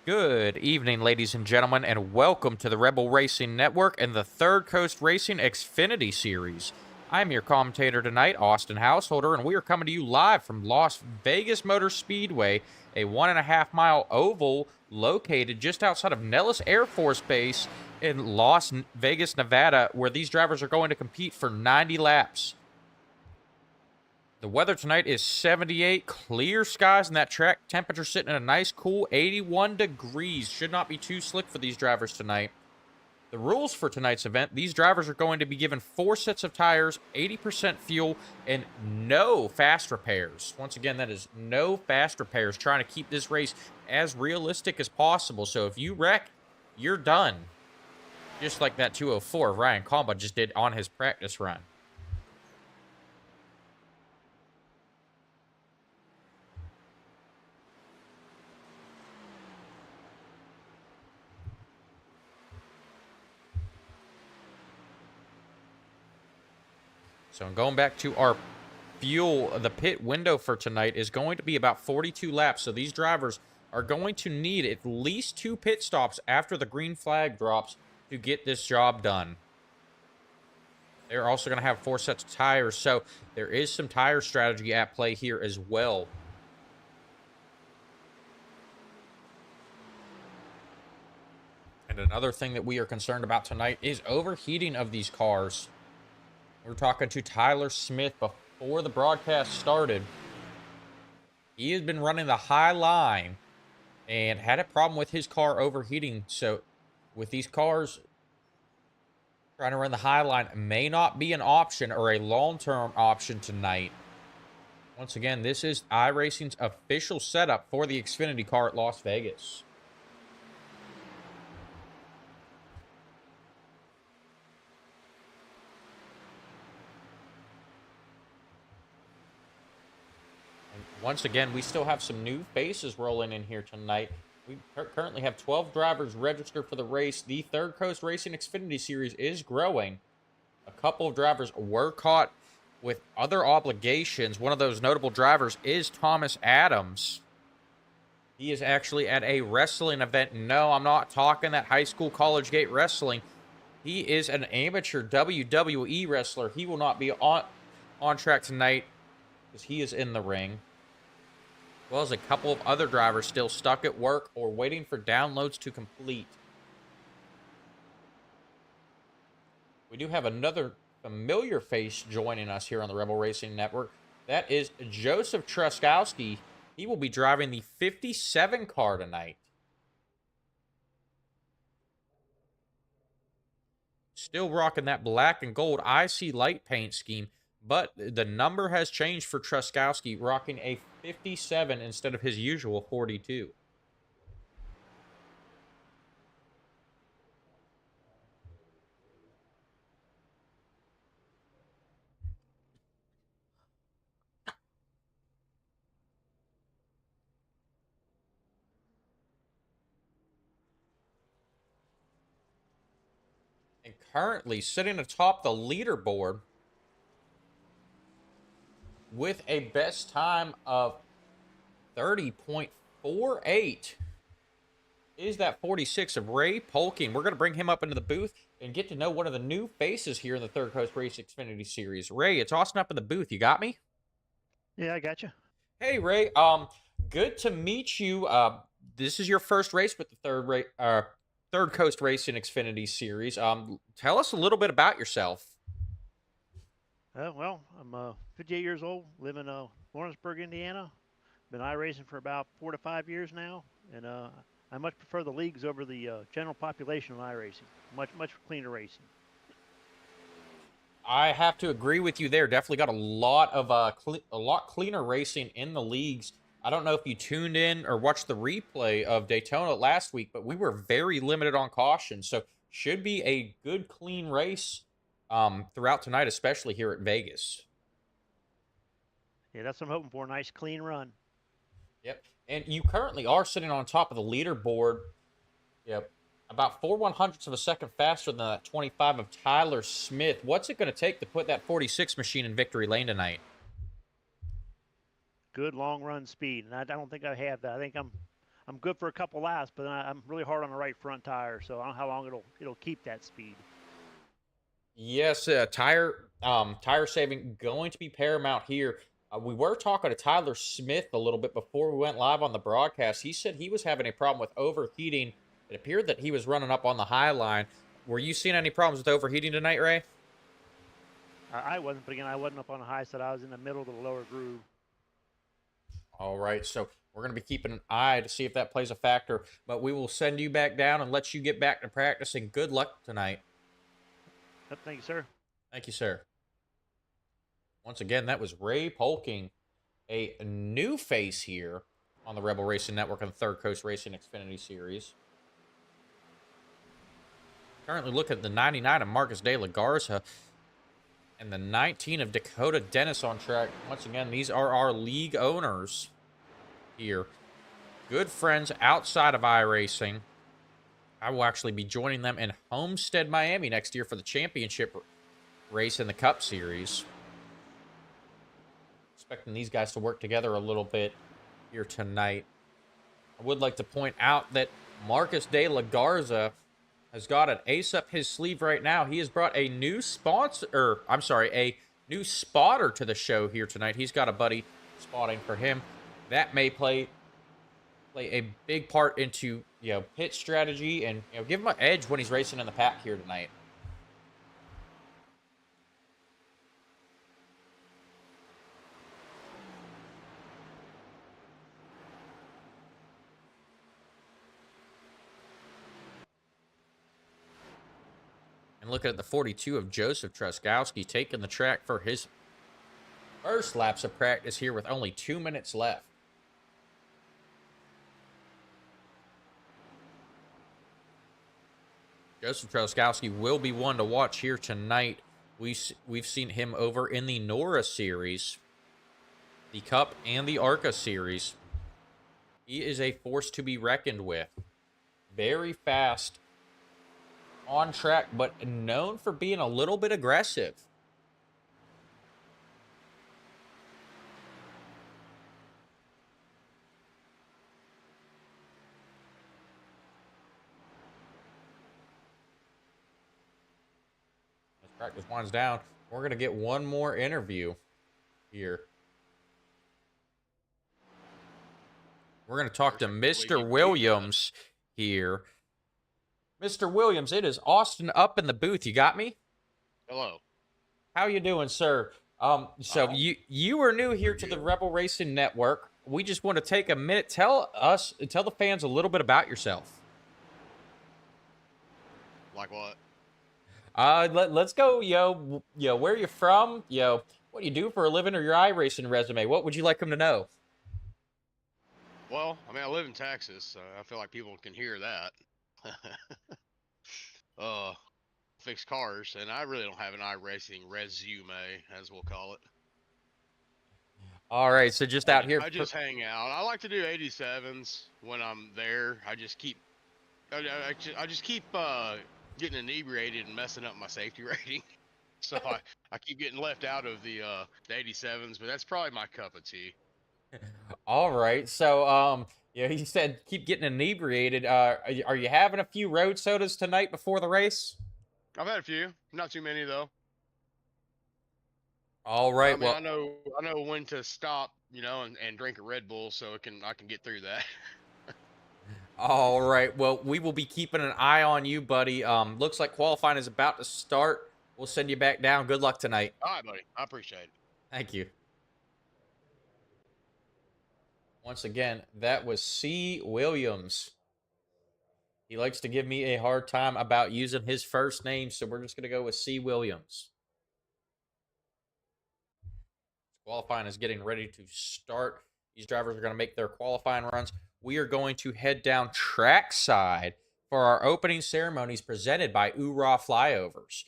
Good evening, ladies and gentlemen, and welcome to the Rebel Racing Network and the Third Coast Racing Xfinity Series. I'm your commentator tonight, Austin Householder, and we are coming to you live from Las Vegas Motor Speedway, a 1.5-mile oval located just outside of Nellis Air Force Base in Las Vegas, Nevada, where these drivers are going to compete for 90 laps. The weather tonight is 78, clear skies, and that track temperature sitting at a nice cool 81 degrees. Should not be too slick for these drivers tonight. The rules for tonight's event, these drivers are going to be given 4 sets of tires, 80% fuel, and no fast repairs. Once again, that is no fast repairs, trying to keep this race as realistic as possible. So if you wreck, you're done. Just like that 204 Ryan Comba just did on his practice run. So going back to our fuel, the pit window for tonight is going to be about 42 laps. So these drivers are going to need at least 2 pit stops after the green flag drops to get this job done. They're also going to have 4 sets of tires, so there is some tire strategy at play here as well. And another thing that we are concerned about tonight is overheating of these cars. We're talking to Tyler Smith before the broadcast started. He has been running the high line and had a problem with his car overheating. So with these cars, trying to run the high line may not be an option or a long-term option tonight. Once again, this is iRacing's official setup for the Xfinity car at Las Vegas. Once again, we still have some new faces rolling in here tonight. We currently have 12 drivers registered for the race. The Third Coast Racing Xfinity Series is growing. A couple of drivers were caught with other obligations. One of those notable drivers is Thomas Adams. He is actually at a wrestling event. No, I'm not talking that high school college gate wrestling. He is an amateur WWE wrestler. He will not be on track tonight because he is in the ring. As well as a couple of other drivers still stuck at work or waiting for downloads to complete. We do have another familiar face joining us here on the Rebel Racing Network. That is Joseph Truskowski. He will be driving the 57 car tonight. Still rocking that black and gold IC light paint scheme. But the number has changed for Truskowski, rocking a 57 instead of his usual 42. And currently sitting atop the leaderboard with a best time of 30.48 is that 46 of Ray Polking. We're going to bring him up into the booth and get to know one of the new faces here in the Third Coast Race Xfinity Series. Ray, it's Austin up in the booth. You got me? Yeah, I got you. Hey, Ray. Good to meet you. This is your first race with the Third Coast Racing Xfinity Series. Tell us a little bit about yourself. Well, I'm 58 years old, live in Lawrenceburg, Indiana. Been iRacing for about 4 to 5 years now, and I much prefer the leagues over the general population of iRacing. Much cleaner racing. I have to agree with you there. Definitely got a lot of a lot cleaner racing in the leagues. I don't know if you tuned in or watched the replay of Daytona last week, but we were very limited on caution, so should be a good clean race throughout tonight, especially here at Vegas. Yeah, that's what I'm hoping for. A nice clean run. Yep. And you currently are sitting on top of the leaderboard. Yep. About 4/100ths of a second faster than that 25 of Tyler Smith. What's it going to take to put that 46 machine in victory lane tonight? Good long run speed, and I don't think I have that. I think I'm good for a couple laps, but I'm really hard on the right front tire, so I don't know how long it'll keep that speed. Yes, tire saving going to be paramount here. We were talking to Tyler Smith a little bit before we went live on the broadcast. He said he was having a problem with overheating. It appeared that he was running up on the high line. Were you seeing any problems with overheating tonight, Ray? I wasn't, but again, I wasn't up on the high side. I was in the middle of the lower groove. All right, so we're going to be keeping an eye to see if that plays a factor, but we will send you back down and let you get back to practicing. Good luck tonight. Thank you, sir. Thank you, sir. Once again, that was Ray Polking, a new face here on the Rebel Racing Network and the Third Coast Racing Xfinity Series. Currently look at the 99 of Marcus De La Garza and the 19 of Dakota Dennis on track. Once again, these are our league owners here. Good friends outside of iRacing. I will actually be joining them in Homestead, Miami next year for the championship race in the Cup Series. Expecting these guys to work together a little bit here tonight. I would like to point out that Marcus De La Garza has got an ace up his sleeve right now. He has brought a new sponsor, a new spotter to the show here tonight. He's got a buddy spotting for him. That may play a big part into, pit strategy and, give him an edge when he's racing in the pack here tonight. And looking at the 42 of Joseph Truskowski taking the track for his first laps of practice here with only 2 minutes left. Joseph Truskowski will be one to watch here tonight. We've seen him over in the Nora Series, the Cup, and the ARCA Series. He is a force to be reckoned with. Very fast on track, but known for being a little bit aggressive. As practice winds down, we're going to get one more interview here. We're going to talk to Mr. Williams here. Mr. Williams, it is Austin up in the booth. You got me? Hello. How you doing, sir? You are new here to the Rebel Racing Network. We just want to take a minute. Tell the fans a little bit about yourself. Like what? Let's go, where you from? What do you do for a living or your iRacing resume? What would you like them to know? Well, I live in Texas. I feel like people can hear that. Fix cars, and I really don't have an iRacing resume, as we'll call it. All right, so just out here. I just hang out. I like to do 87s when I'm there. I just keep getting inebriated and messing up my safety rating. So I keep getting left out of the 87s, but that's probably my cup of tea. All right, so you said keep getting inebriated. Are you having a few road sodas tonight before the race? I've had a few, not too many though. All right, I know when to stop, and drink a Red Bull, so I can get through that. All right, well, we will be keeping an eye on you, buddy. Looks like qualifying is about to start. We'll send you back down. Good luck tonight. All right, buddy. I appreciate it. Thank you. Once again, that was C. Williams. He likes to give me a hard time about using his first name, so we're just going to go with C. Williams. Qualifying is getting ready to start. These drivers are going to make their qualifying runs. We are going to head down trackside for our opening ceremonies presented by Oorah Flyovers.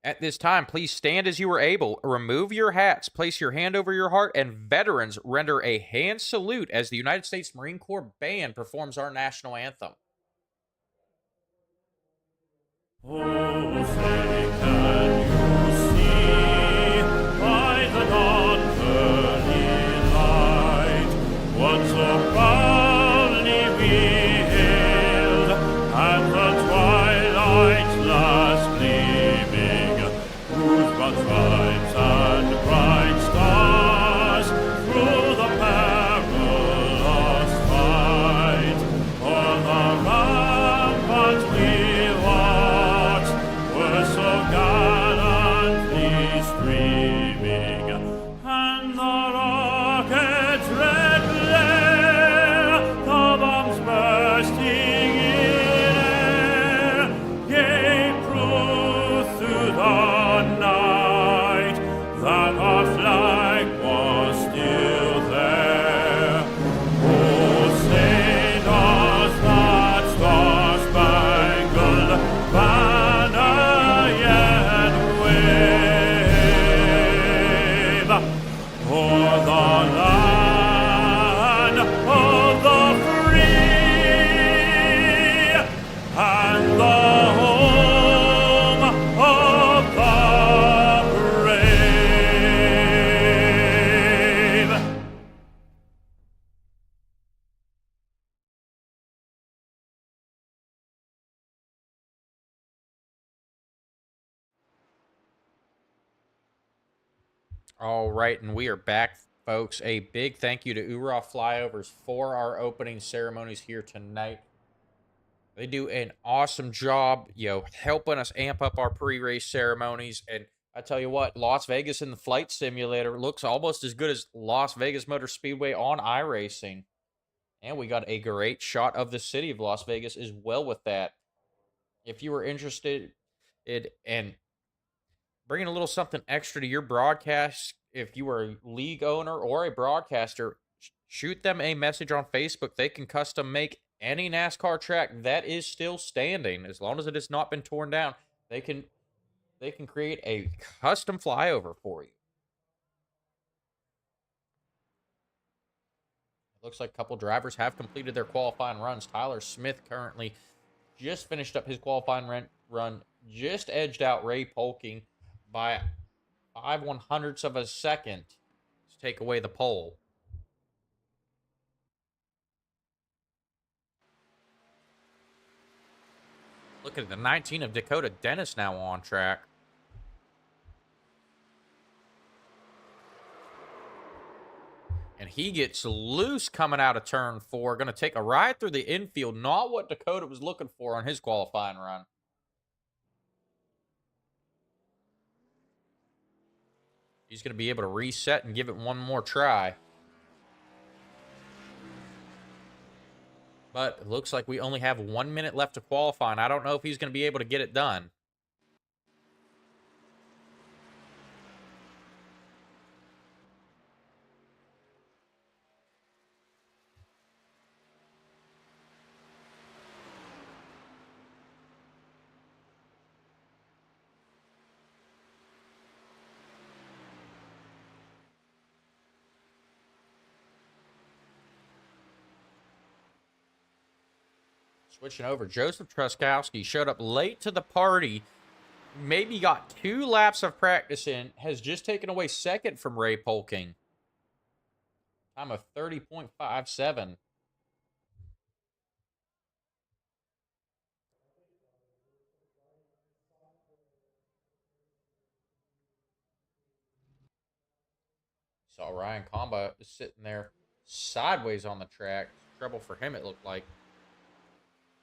At this time, please stand as you are able. Remove your hats, place your hand over your heart, and veterans render a hand salute as the United States Marine Corps Band performs our national anthem. Oh, say can you see by the dawn's early light what so proudly streaming, and the rocket's red glare, the bombs bursting in air, gave proof through the night that our flag was still there. Oh, say does that star-spangled banner yet wave o'er the land of the free and the home of the brave? All right, and we are back, folks. A big thank you to Ura Flyovers for our opening ceremonies here tonight. They do an awesome job, helping us amp up our pre-race ceremonies. And I tell you what, Las Vegas in the flight simulator looks almost as good as Las Vegas Motor Speedway on iRacing. And we got a great shot of the city of Las Vegas as well with that. If you were interested in bringing a little something extra to your broadcast, if you are a league owner or a broadcaster, shoot them a message on Facebook. They can custom make any NASCAR track that is still standing, as long as it has not been torn down. They can create a custom flyover for you. It looks like a couple drivers have completed their qualifying runs. Tyler Smith currently just finished up his qualifying run, just edged out Ray Polking by 5/100ths of a second to take away the pole. Look at the 19 of Dakota Dennis now on track. And he gets loose coming out of turn 4. Going to take a ride through the infield. Not what Dakota was looking for on his qualifying run. He's going to be able to reset and give it one more try. But it looks like we only have 1 minute left to qualify, and I don't know if he's going to be able to get it done. Switching over, Joseph Truskowski showed up late to the party. Maybe got 2 laps of practice in. Has just taken away second from Ray Polking. Time of 30.57. Saw Ryan Comba sitting there sideways on the track. Trouble for him, it looked like.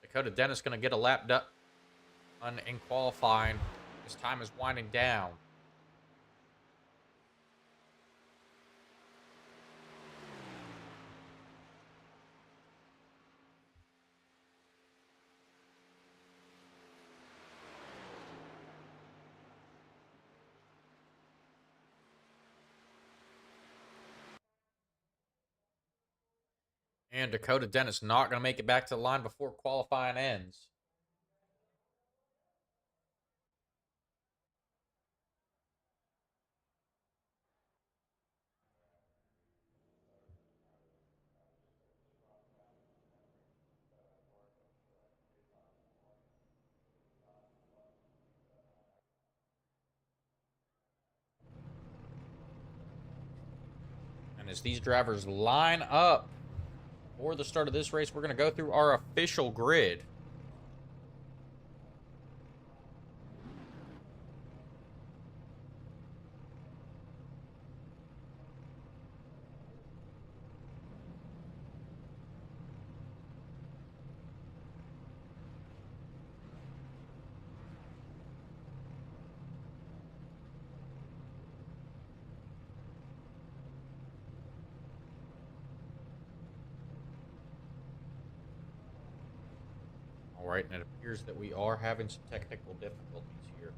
Dakota Dennis going to get a lap done in qualifying. His time is winding down. And Dakota Dennis not going to make it back to the line before qualifying ends. And as these drivers line up for the start of this race, we're going to go through our official grid. right, and it appears that we are having some technical difficulties here.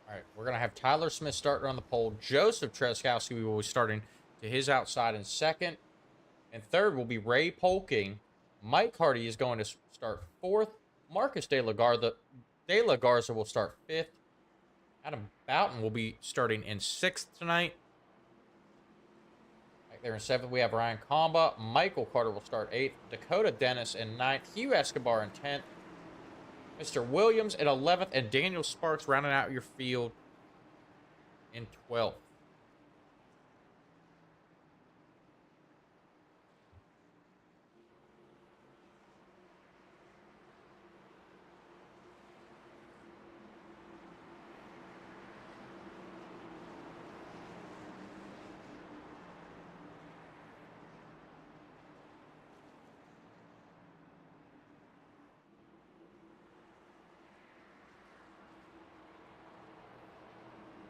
All right, we're going to have Tyler Smith starting on the pole. Joseph Treskowski will be starting to his outside in second. And third will be Ray Polking. Mike Hardy is going to start fourth. Marcus De La Garza will start fifth. Adam Boughton will be starting in sixth tonight. Back there in seventh, we have Ryan Comba. Michael Carter will start eighth. Dakota Dennis in ninth. Hugh Escobar in 10th. Mr. Williams in 11th. And Daniel Sparks rounding out your field in 12th.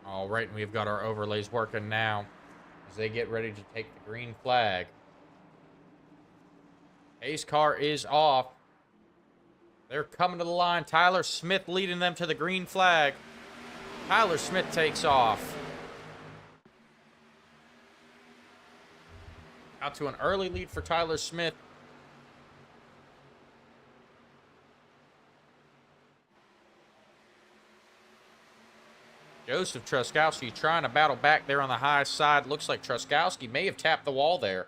All right, and we've got our overlays working now as they get ready to take the green flag. Pace car is off. They're coming to the line. Tyler Smith leading them to the green flag. Tyler Smith takes off. Out to an early lead for Tyler Smith. Joseph Truskowski trying to battle back there on the high side. Looks like Truskowski may have tapped the wall there.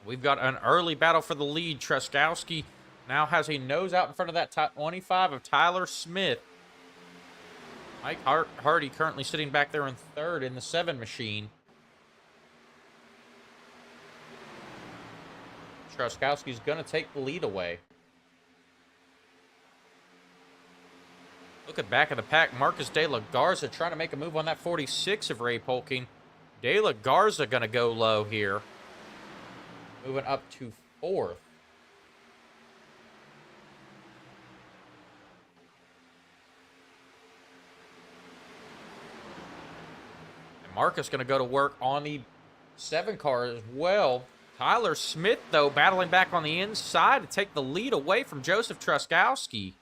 We've got an early battle for the lead. Truskowski now has a nose out in front of that top 25 of Tyler Smith. Mike Hardy currently sitting back there in third in the 7 machine. Truskowski's going to take the lead away. Look at back of the pack. Marcus De La Garza trying to make a move on that 46 of Ray Polking. De La Garza going to go low here. Moving up to 4th. And Marcus going to go to work on the 7 car as well. Tyler Smith, though, battling back on the inside to take the lead away from Joseph Truskowski.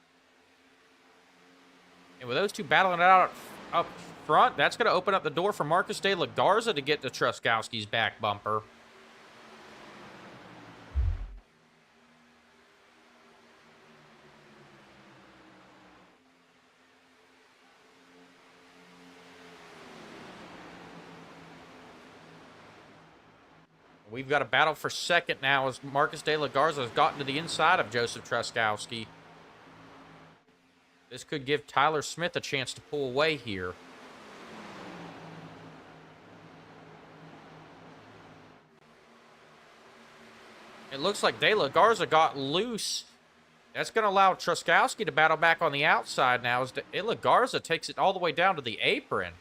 And with those two battling it out up front, that's going to open up the door for Marcus De La Garza to get to Truskowski's back bumper. We've got a battle for second now as Marcus De La Garza has gotten to the inside of Joseph Truskowski. This could give Tyler Smith a chance to pull away here. It looks like De La Garza got loose. That's going to allow Truskowski to battle back on the outside now as De La Garza takes it all the way down to the apron.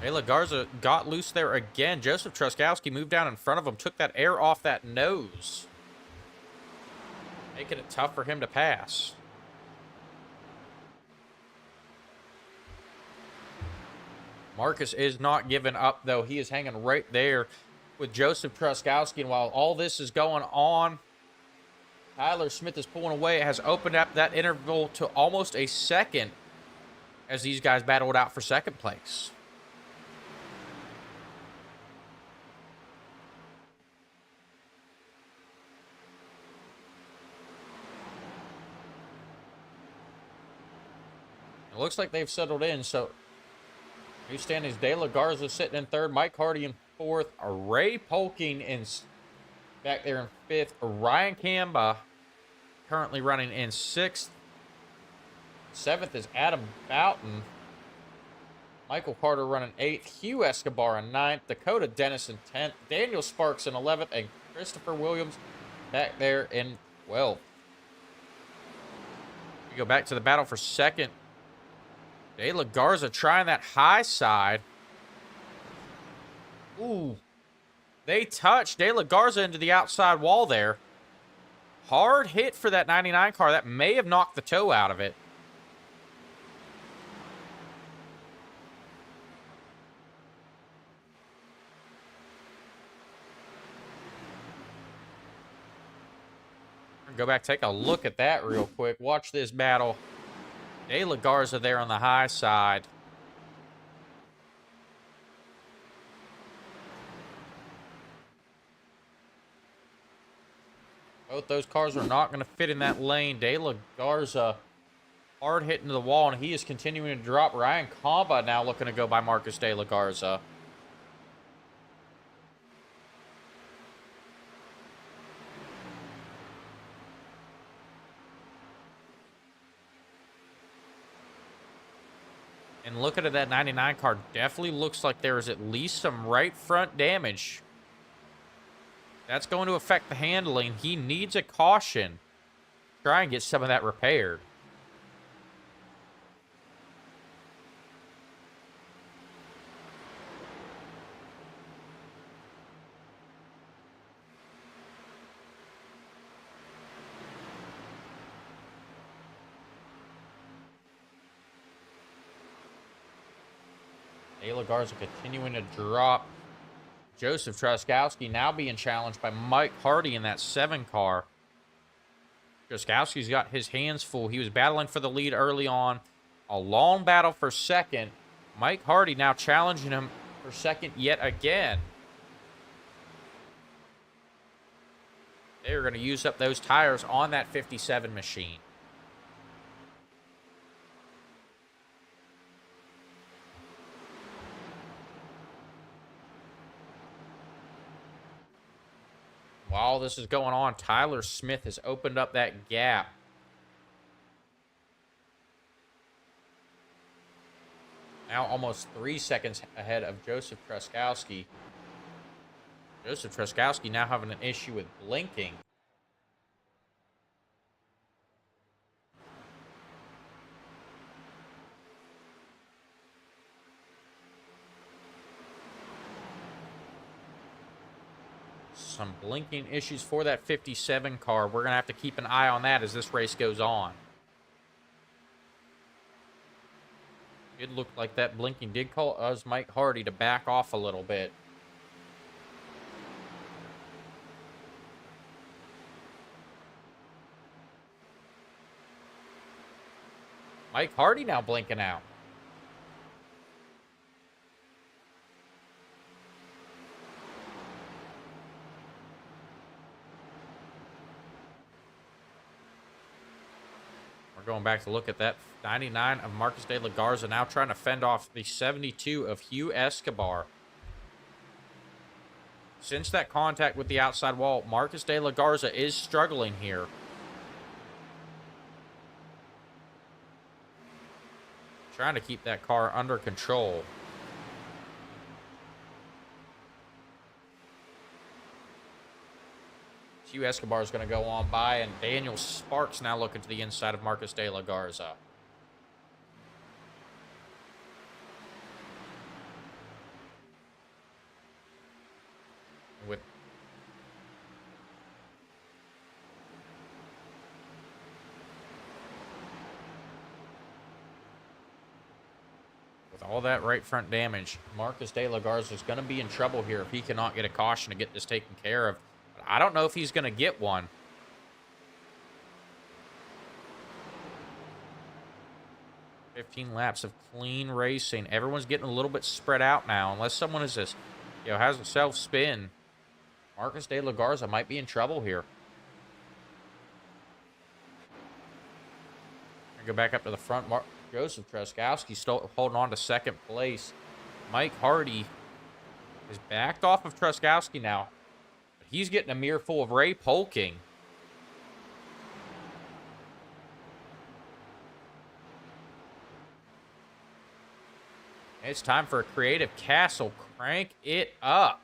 De La Garza got loose there again. Joseph Truskowski moved down in front of him, took that air off that nose, making it tough for him to pass. Marcus is not giving up, though. He is hanging right there with Joseph Truskowski. And while all this is going on, Tyler Smith is pulling away. It has opened up that interval to almost a second as these guys battle it out for second place. It looks like they've settled in, so new standings, De La Garza sitting in third, Mike Hardy in fourth, Ray Polking back there in fifth, Ryan Camba currently running in sixth. Seventh is Adam Boughton. Michael Carter running eighth, Hugh Escobar in ninth, Dakota Dennis in 10th, Daniel Sparks in 11th, and Christopher Williams back there in 12th. We go back to the battle for second. De La Garza trying that high side. Ooh. They touched De La Garza into the outside wall there. Hard hit for that 99 car. That may have knocked the toe out of it. Go back, take a look at that real quick. Watch this battle. De La Garza there on the high side. Both those cars are not going to fit in that lane. De La Garza hard hitting the wall, and he is continuing to drop. Ryan Camba now looking to go by Marcus De La Garza. And looking at that 99 car, definitely looks like there is at least some right front damage. That's going to affect the handling. He needs a caution. Try and get some of that repaired. De La Garza continuing to drop. Joseph Truskowski now being challenged by Mike Hardy in that 7 car. Truskowski's got his hands full. He was battling for the lead early on. A long battle for second. Mike Hardy now challenging him for second yet again. They're going to use up those tires on that 57 machine. While this is going on, Tyler Smith has opened up that gap. Now almost 3 seconds ahead of Joseph Truskowski. Joseph Truskowski now having an issue with blinking. Some blinking issues for that 57 car. We're going to have to keep an eye on that as this race goes on. It looked like that blinking did cause Mike Hardy to back off a little bit. Mike Hardy now blinking out. Going back to look at that 99 of Marcus De La Garza, now trying to fend off the 72 of Hugh Escobar. Since that contact with the outside wall, Marcus De La Garza is struggling here. Trying to keep that car under control. Hugh Escobar is going to go on by, and Daniel Sparks now looking to the inside of Marcus De La Garza. With all that right front damage, Marcus De La Garza is going to be in trouble here if he cannot get a caution to get this taken care of. I don't know if he's going to get one. "15 laps of clean racing." Everyone's getting a little bit spread out now. Unless someone is just, has a self-spin, Marcus De La Garza might be in trouble here. Go back up to the front. Joseph Truskowski still holding on to second place. Mike Hardy is backed off of Truskowski now. But he's getting a mirror full of Ray Polking. It's time for a creative castle. Crank it up.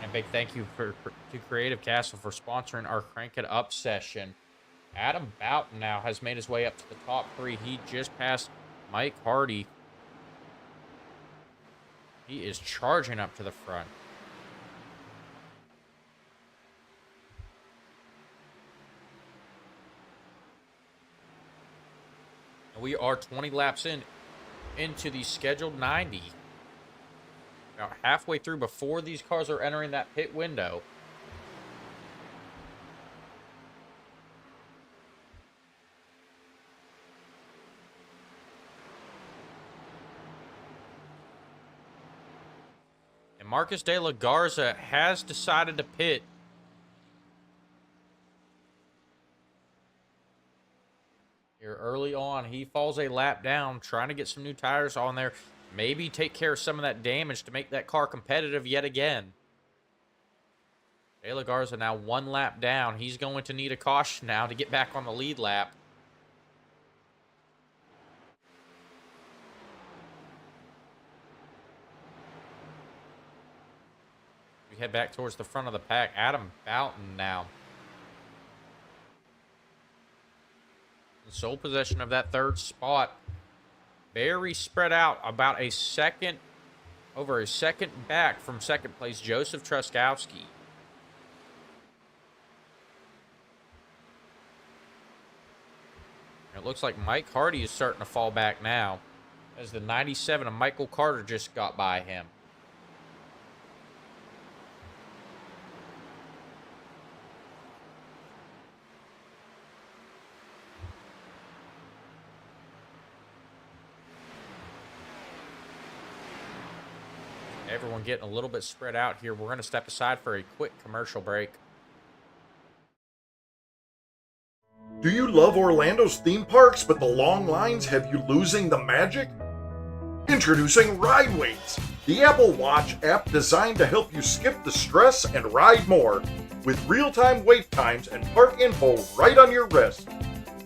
And a big thank you to Creative Castle for sponsoring our Crank It Up session. Adam Boughton now has made his way up to the top 3. He just passed Mike Hardy. He is charging up to the front. And we are 20 laps into the scheduled 90. About halfway through before these cars are entering that pit window. And Marcus De La Garza has decided to pit. Here early on, he falls a lap down, trying to get some new tires on there. Maybe take care of some of that damage to make that car competitive yet again. De La Garza now 1 lap down. He's going to need a caution now to get back on the lead lap. We head back towards the front of the pack. Adam Boughton now in sole possession of that 3rd spot. Very spread out, about a second, over a second back from second place, Joseph Truskowski. It looks like Mike Hardy is starting to fall back now, as the 97 of Michael Carter just got by him. Everyone getting a little bit spread out here. We're going to step aside for a quick commercial break. Do you love Orlando's theme parks, but the long lines have you losing the magic? Introducing Ride Waits, the Apple Watch app designed to help you skip the stress and ride more, with real-time wait times and park info right on your wrist.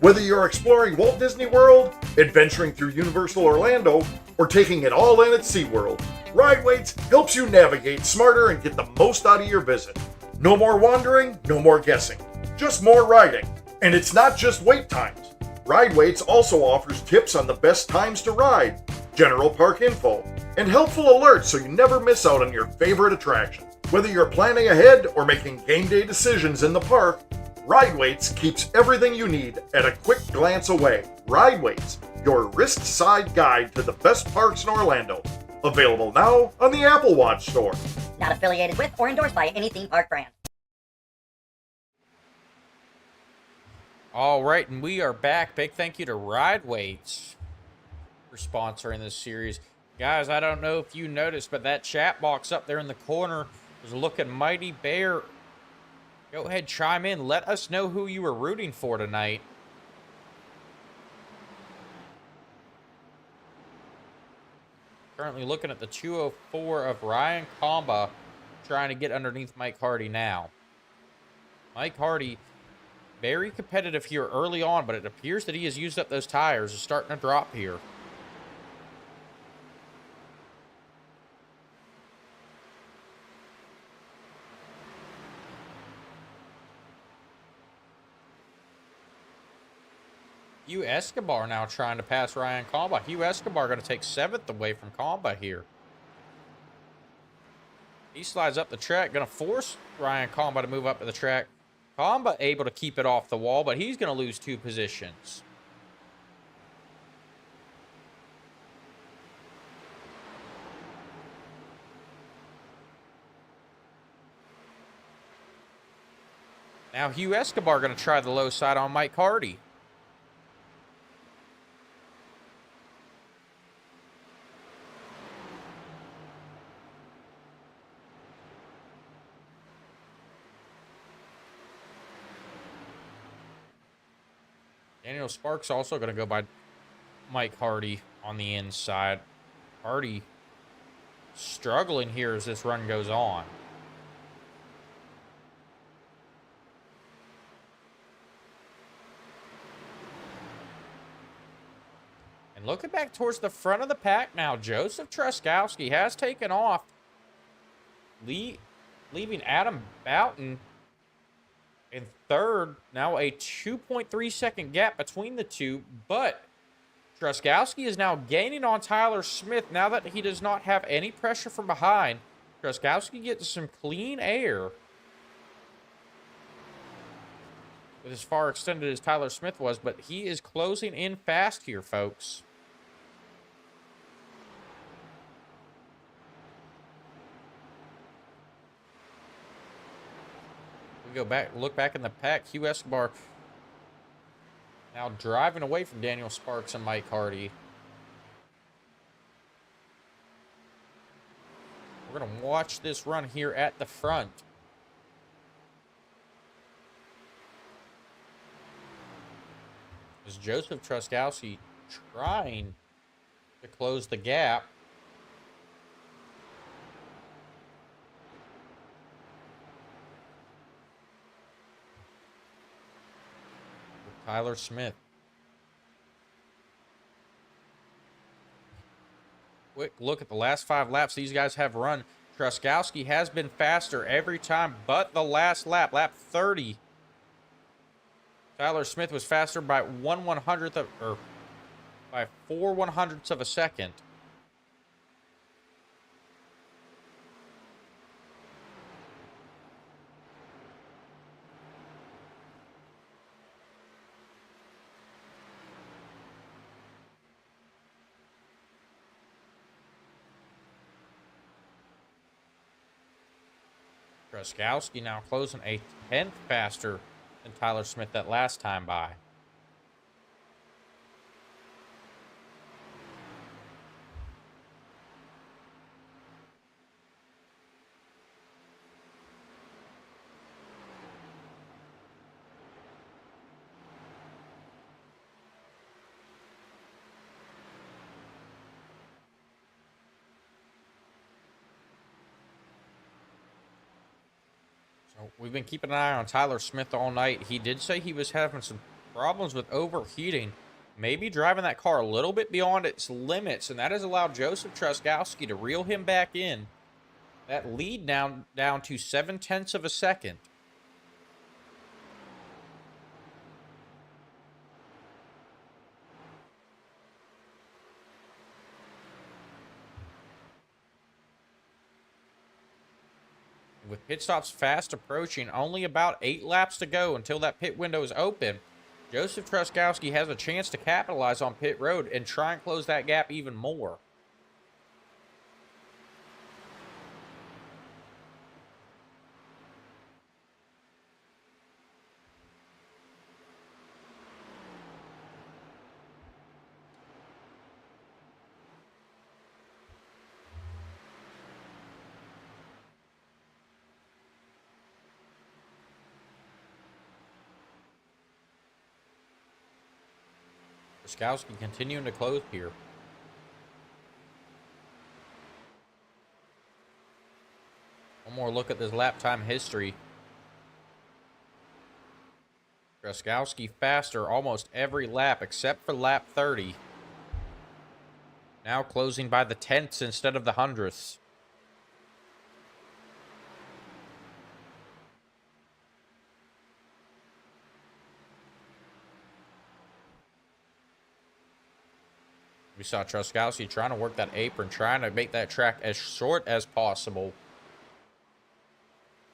Whether you're exploring Walt Disney World, adventuring through Universal Orlando, or taking it all in at SeaWorld, Ride Waits helps you navigate smarter and get the most out of your visit. No more wandering, no more guessing, just more riding. And it's not just wait times. Ride Waits also offers tips on the best times to ride, general park info, and helpful alerts so you never miss out on your favorite attraction. Whether you're planning ahead or making game day decisions in the park, Ride Waits keeps everything you need at a quick glance away. Ride Waits, your wrist-side guide to the best parks in Orlando. Available now on the Apple Watch store. Not affiliated with or endorsed by any theme park brand. All right, and we are back. Big thank you to Ride Waits for sponsoring this series. Guys, I don't know if you noticed, but that chat box up there in the corner is looking mighty bare. Go ahead, chime in. Let us know who you were rooting for tonight. Currently looking at the 204 of Ryan Comba trying to get underneath Mike Hardy now. Mike Hardy, very competitive here early on, but it appears that he has used up those tires. Is starting to drop here. Hugh Escobar now trying to pass Ryan Comba. Hugh Escobar going to take 7th away from Comba here. He slides up the track, going to force Ryan Comba to move up to the track. Comba able to keep it off the wall, but he's going to lose 2 positions. Now Hugh Escobar going to try the low side on Mike Hardy. Daniel Sparks also going to go by Mike Hardy on the inside. Hardy struggling here as this run goes on. And looking back towards the front of the pack now, Joseph Truskowski has taken off, leaving Adam Boughton in 3rd. Now a 2.3 second gap between the two, but Truskowski is now gaining on Tyler Smith now that he does not have any pressure from behind. Truskowski gets some clean air with as far extended as Tyler Smith was, but he is closing in fast here, folks. Go back, look back in the pack. Hugh Escobar now driving away from Daniel Sparks and Mike Hardy. We're going to watch this run here at the front. Is Joseph Truskowski trying to close the gap? Tyler Smith. Quick look at the last 5 laps these guys have run. Truskowski has been faster every time but the last lap, lap 30. Tyler Smith was faster by 1/100th of, or by 4/100ths of a second. Truskowski now closing a 10th faster than Tyler Smith that last time by. We've been keeping an eye on Tyler Smith all night. He did say he was having some problems with overheating, maybe driving that car a little bit beyond its limits, and that has allowed Joseph Truskowski to reel him back in. That lead down to 0.7 of a second. With pit stops fast approaching, only about 8 laps to go until that pit window is open, Joseph Truskowski has a chance to capitalize on pit road and try and close that gap even more. Truskowski continuing to close here. more look at this lap time history. Truskowski faster almost every lap except for lap 30. Now closing by the tenths instead of the hundredths. We saw Truskowski trying to work that apron, trying to make that track as short as possible.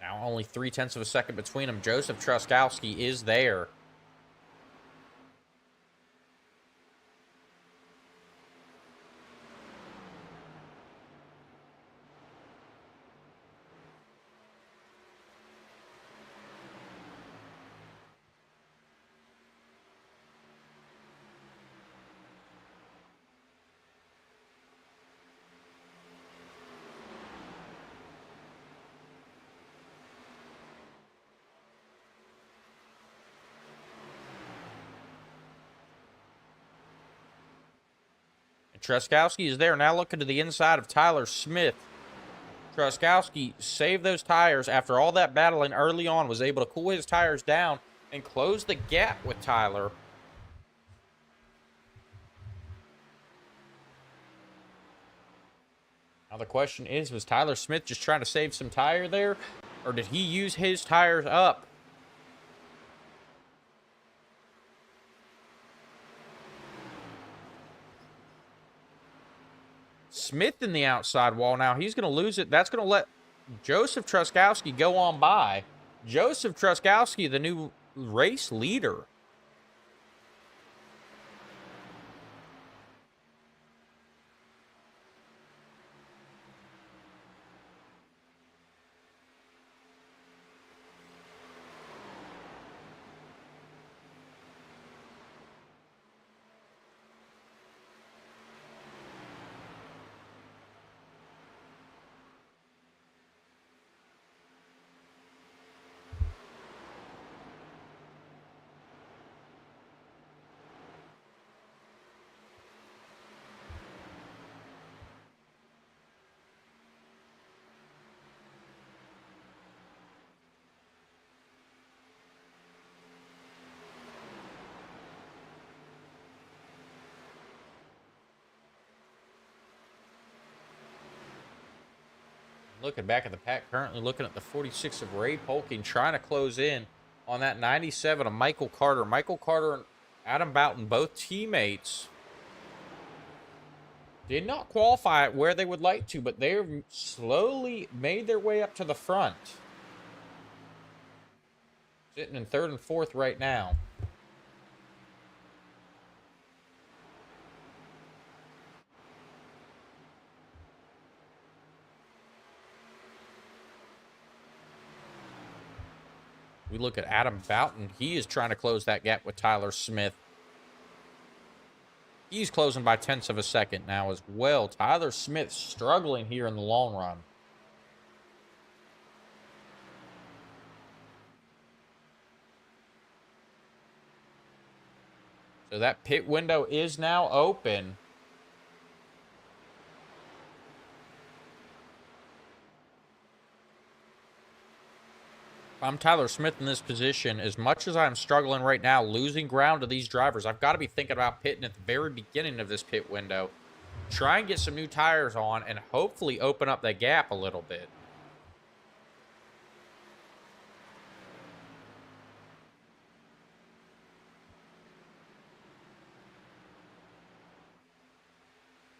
Now only 0.3 of a second between them. Joseph Truskowski is there. Truskowski is there, now looking to the inside of Tyler Smith. Truskowski saved those tires after all that battling early on, was able to cool his tires down and close the gap with Tyler. Now the question is, was Tyler Smith just trying to save some tire there, or did he use his tires up? Smith in the outside wall now. He's going to lose it. That's going to let Joseph Truskowski go on by. Joseph Truskowski, the new race leader. Looking back at the pack, currently looking at the 46 of Ray Polking, trying to close in on that 97 of Michael Carter. Michael Carter and Adam Boughton, both teammates, did not qualify at where they would like to, but they've slowly made their way up to the front. Sitting in third and fourth right now. We look at Adam Boughton. He is trying to close that gap with Tyler Smith. He's closing by tenths of a second now as well. Tyler Smith struggling here in the long run. So that pit window is now open. I'm Tyler Smith in this position. As much as I'm struggling right now, losing ground to these drivers, I've got to be thinking about pitting at the very beginning of this pit window. Try and get some new tires on and hopefully open up that gap a little bit.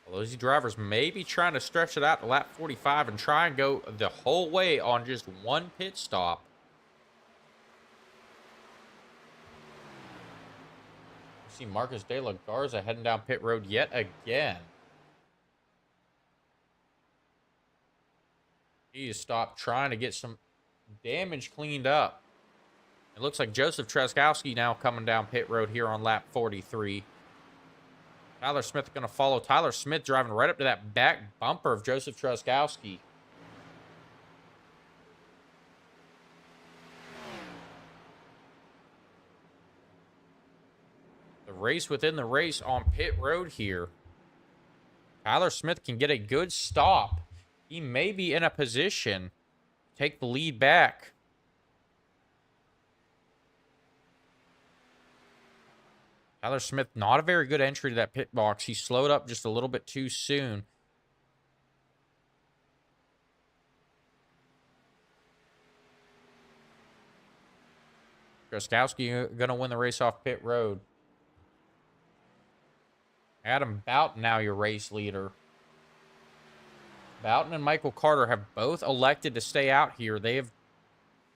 Well, those drivers may be trying to stretch it out to lap 45 and try and go the whole way on just one pit stop. See Marcus De La Garza heading down pit road yet again. He has stopped trying to get some damage cleaned up. It looks like Joseph Truskowski now coming down pit road here on lap 43. Tyler Smith going to follow. Tyler Smith driving right up to that back bumper of Joseph Truskowski. Race within the race on pit road here. Tyler Smith can get a good stop. He may be in a position to take the lead back. Tyler Smith, not a very good entry to that pit box. He slowed up just a little bit too soon. Truskowski going to win the race off pit road. Adam Boughton now your race leader. Boughton and Michael Carter have both elected to stay out here.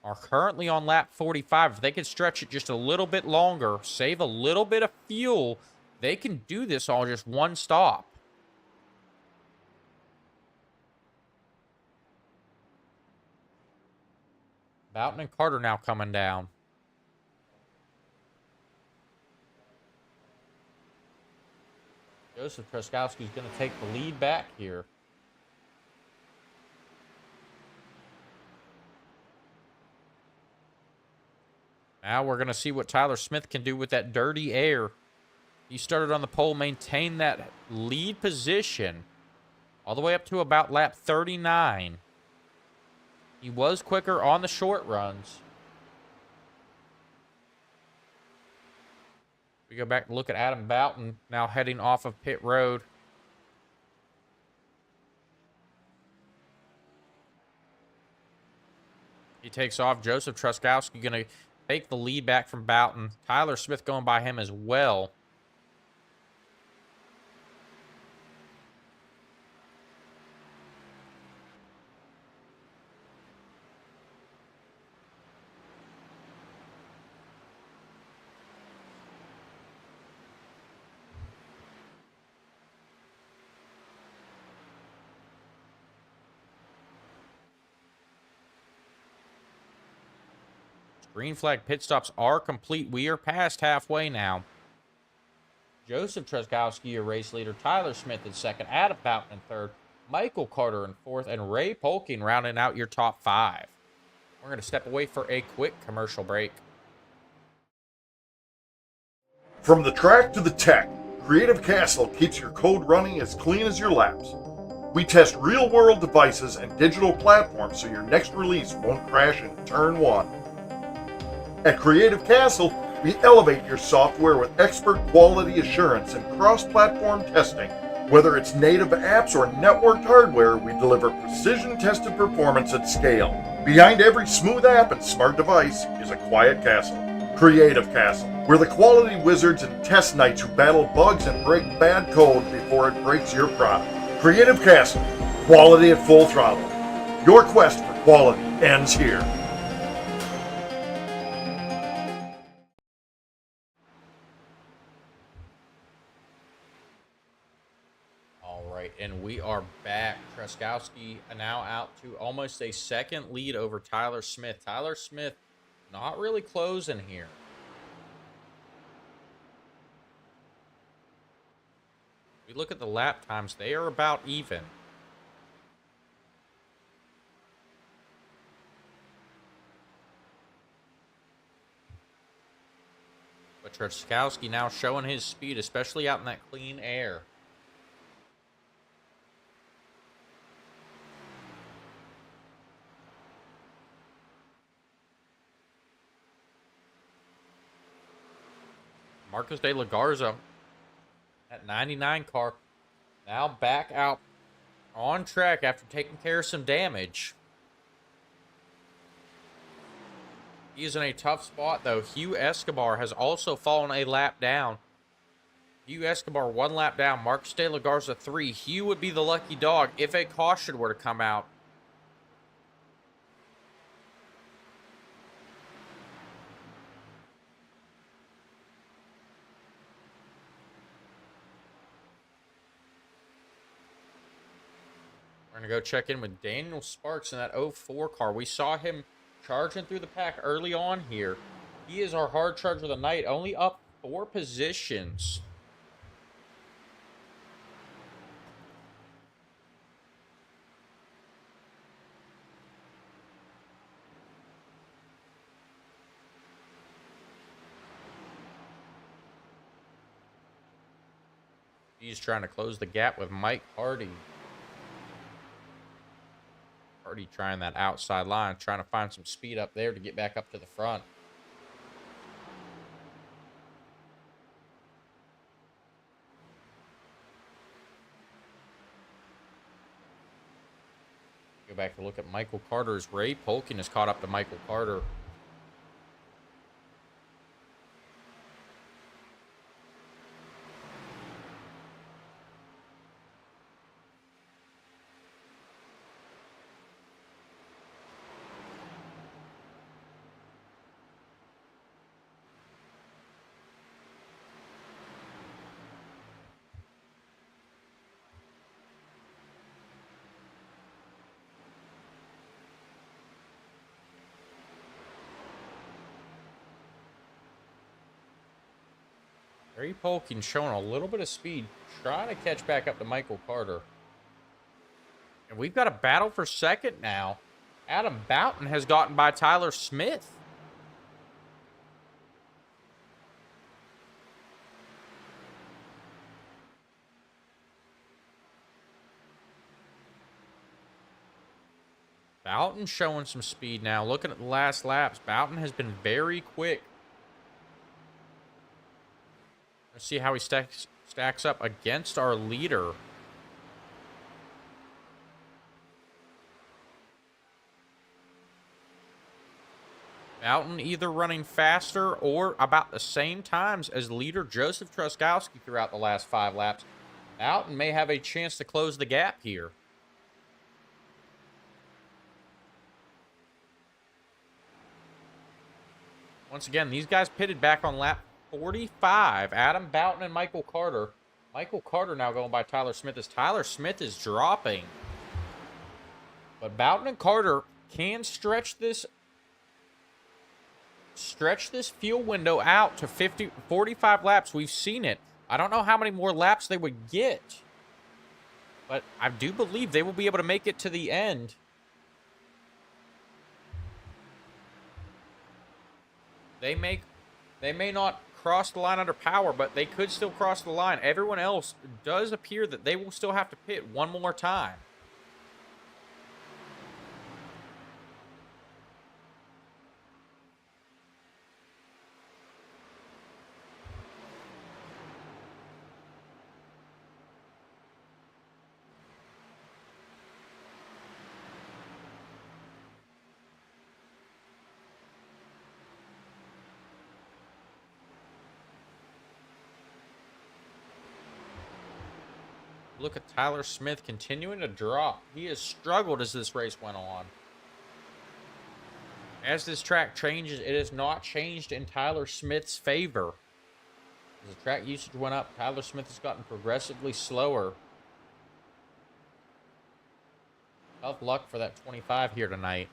Are currently on lap 45. If they could stretch it just a little bit longer, save a little bit of fuel, they can do this all just one stop. Boughton and Carter now coming down. Joseph Truskowski is going to take the lead back here. Now we're going to see what Tyler Smith can do with that dirty air. He started on the pole, maintained that lead position all the way up to about lap 39. He was quicker on the short runs. We go back and look at Adam Boughton now heading off of pit road. He takes off. Joseph Truskowski going to take the lead back from Boughton. Tyler Smith going by him as well. Green flag pit stops are complete. We are past halfway now. Joseph Truskowski, your race leader. Tyler Smith in second. Adam Boughton in third. Michael Carter in fourth. And Ray Polking rounding out your top 5. We're going to step away for a quick commercial break. From the track to the tech, Creative Castle keeps your code running as clean as your laps. We test real-world devices and digital platforms so your next release won't crash in turn 1. At Creative Castle, we elevate your software with expert quality assurance and cross-platform testing. Whether it's native apps or networked hardware, we deliver precision-tested performance at scale. Behind every smooth app and smart device is a quiet castle. Creative Castle. We're the quality wizards and test knights who battle bugs and break bad code before it breaks your product. Creative Castle. Quality at full throttle. Your quest for quality ends here. And we are back. Truskowski now out to almost a second lead over Tyler Smith. Tyler Smith not really closing here. We look at the lap times. They are about even. But Truskowski now showing his speed, especially out in that clean air. Marcos de la Garza, that 99 car, now back out on track after taking care of some damage. He is in a tough spot, though. Hugh Escobar has also fallen a lap down. Hugh Escobar 1 lap down. Marcos de la Garza 3. Hugh would be the lucky dog if a caution were to come out. We're going to go check in with Daniel Sparks in that 04 car. We saw him charging through the pack early on here. He is our hard charger of the night, only up 4 positions. He's trying to close the gap with Mike Hardy. Already trying that outside line, trying to find some speed up there to get back up to the front. Go back to look at Michael Carter's. Ray Polkin is caught up to Michael Carter. Ray Polkin showing a little bit of speed, trying to catch back up to Michael Carter. And we've got a battle for second now. Adam Boughton has gotten by Tyler Smith. Boughton showing some speed now. Looking at the last laps, Boughton has been very quick. Let's see how he stacks up against our leader. Boughton either running faster or about the same times as leader Joseph Truskowski throughout the last 5 laps. Boughton may have a chance to close the gap here. Once again, these guys pitted back on lap 45. Adam Boughton and Michael Carter. Michael Carter now going by Tyler Smith as Tyler Smith is dropping. But Boughton and Carter can stretch this fuel window out to 45 laps. We've seen it. I don't know how many more laps they would get, but I do believe they will be able to make it to the end. They may not cross the line under power, but they could still cross the line. Everyone else does appear that they will still have to pit one more time. Look at Tyler Smith continuing to drop. He has struggled as this race went on. As this track changes, it has not changed in Tyler Smith's favor. As the track usage went up, Tyler Smith has gotten progressively slower. Tough luck for that 25 here tonight.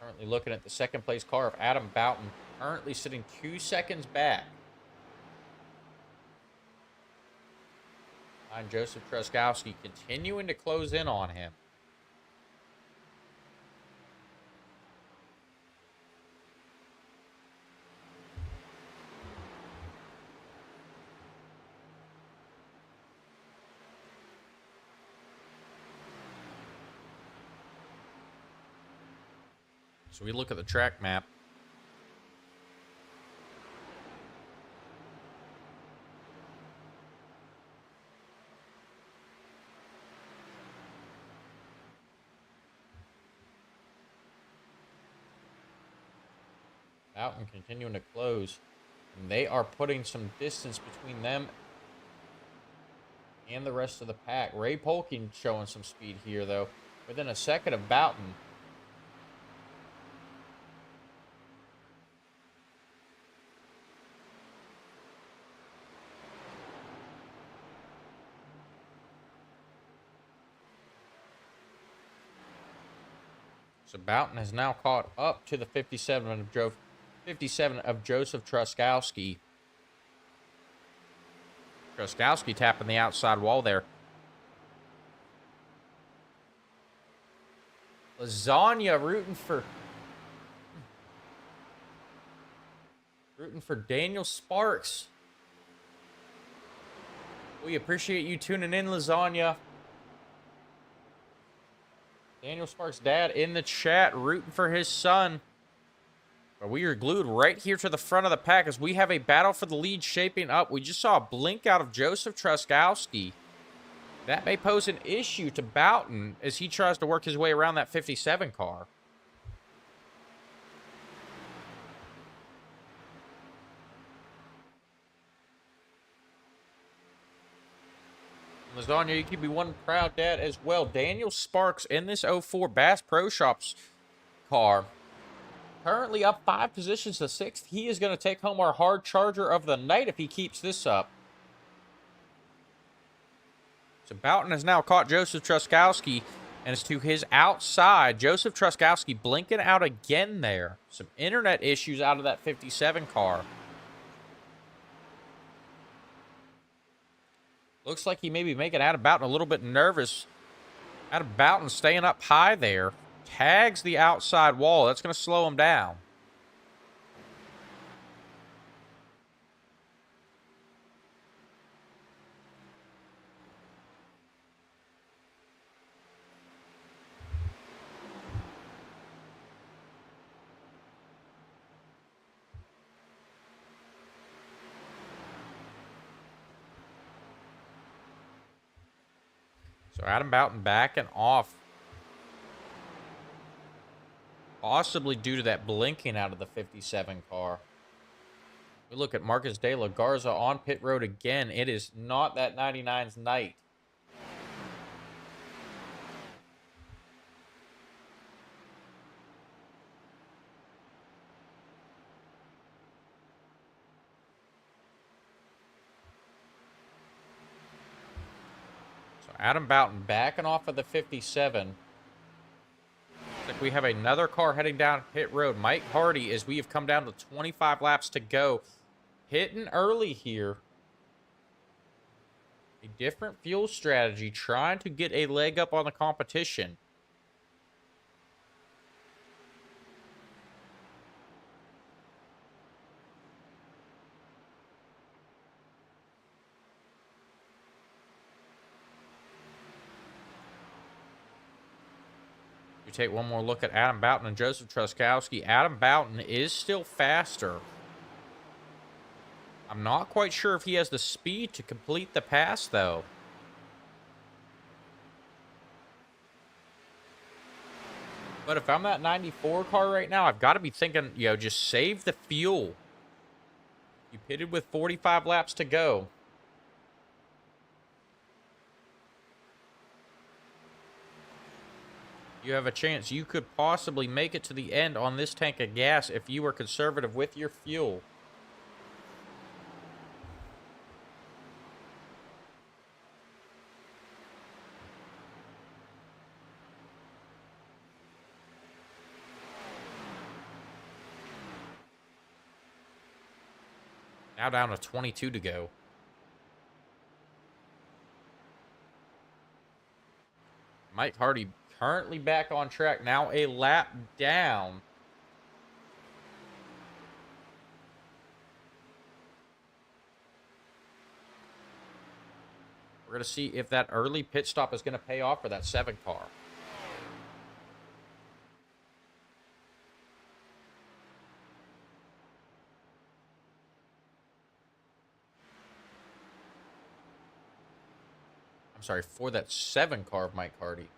Currently looking at the second place car of Adam Boughton, currently sitting 2 seconds back behind Joseph Truskowski, continuing to close in on him. So we look at the track map. Boughton continuing to close. And they are putting some distance between them and the rest of the pack. Ray Polkin showing some speed here, though. Within a second of Boughton. So Boughton has now caught up to the 57 of Joseph Truskowski. Truskowski tapping the outside wall there. Lasagna rooting for Daniel Sparks. We appreciate you tuning in, Lasagna. Daniel Sparks' dad in the chat rooting for his son. But we are glued right here to the front of the pack as we have a battle for the lead shaping up. We just saw a blink out of Joseph Truskowski. That may pose an issue to Boughton as he tries to work his way around that 57 car. Lasagna, you could be one proud dad as well. Daniel Sparks in this 04 Bass Pro Shops car. Currently up 5 positions to 6th. He is going to take home our hard charger of the night if he keeps this up. So Boughton has now caught Joseph Truskowski and is to his outside. Joseph Truskowski blinking out again there. Some internet issues out of that 57 car. Looks like he may be making Adam Boughton a little bit nervous. Adam Boughton staying up high there. Tags the outside wall. That's going to slow him down. So Adam Boughton backing off. Possibly due to that blinking out of the 57 car. We look at Marcus De La Garza on pit road again. It is not that 99's night. So Adam Boughton backing off of the 57. Like we have another car heading down pit road. Mike Hardy, as we have come down to 25 laps to go. Hitting early here. A different fuel strategy, trying to get a leg up on the competition. We take one more look at Adam Boughton and Joseph Truskowski. Adam Boughton is still faster. I'm not quite sure if he has the speed to complete the pass, though. But if I'm that 94 car right now, I've got to be thinking, you know, just save the fuel. You pitted with 45 laps to go. You have a chance you could possibly make it to the end on this tank of gas if you were conservative with your fuel. Now down to 22 to go. Mike Hardy currently back on track. Now a lap down. We're going to see if that early pit stop is going to pay off for that 7 car. I'm sorry, for that 7 car of Mike Hardy.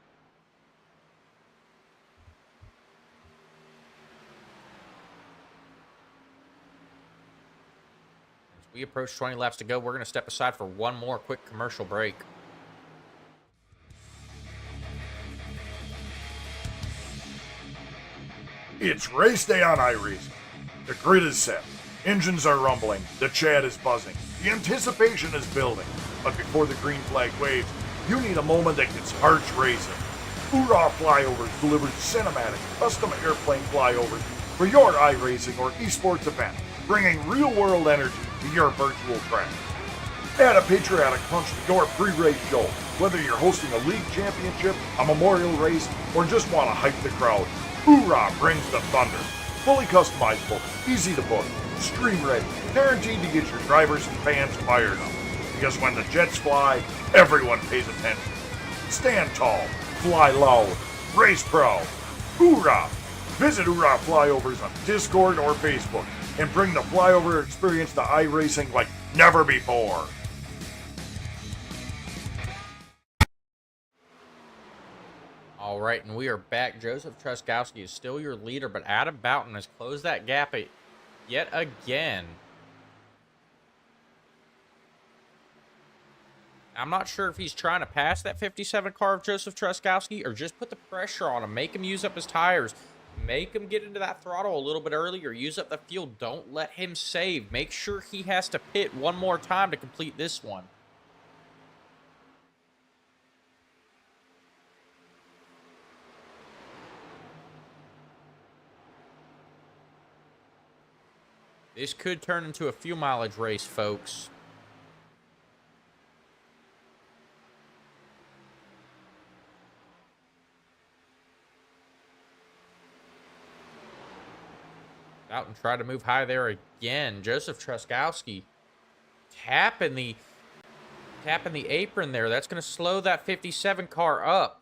As we approach 20 laps to go, we're going to step aside for one more quick commercial break. It's race day on iRacing. The grid is set. Engines are rumbling. The chat is buzzing. The anticipation is building. But before the green flag waves, you need a moment that gets hearts racing. Hoorah Flyovers delivers cinematic, custom airplane flyovers for your iRacing or esports event, bringing real-world energy to your virtual track. Add a patriotic punch to your pre-race show. Whether you're hosting a league championship, a memorial race, or just want to hype the crowd, Hoorah brings the thunder. Fully customizable, easy to book, stream ready, guaranteed to get your drivers and fans fired up. Because when the jets fly, everyone pays attention. Stand tall, fly loud, race proud. Hoorah! Visit Hoorah Flyovers on Discord or Facebook and bring the flyover experience to iRacing like never before. All right, and we are back. Joseph Truskowski is still your leader, but Adam Boughton has closed that gap yet again. I'm not sure if he's trying to pass that 57 car of Joseph Truskowski or just put the pressure on him, make him use up his tires, make him get into that throttle a little bit earlier, use up the fuel. Don't let him save. Make sure he has to pit one more time to complete this one. This could turn into a fuel mileage race, folks. Out and try to move high there again. Joseph Truskowski tapping the apron there. That's going to slow that 57 car up.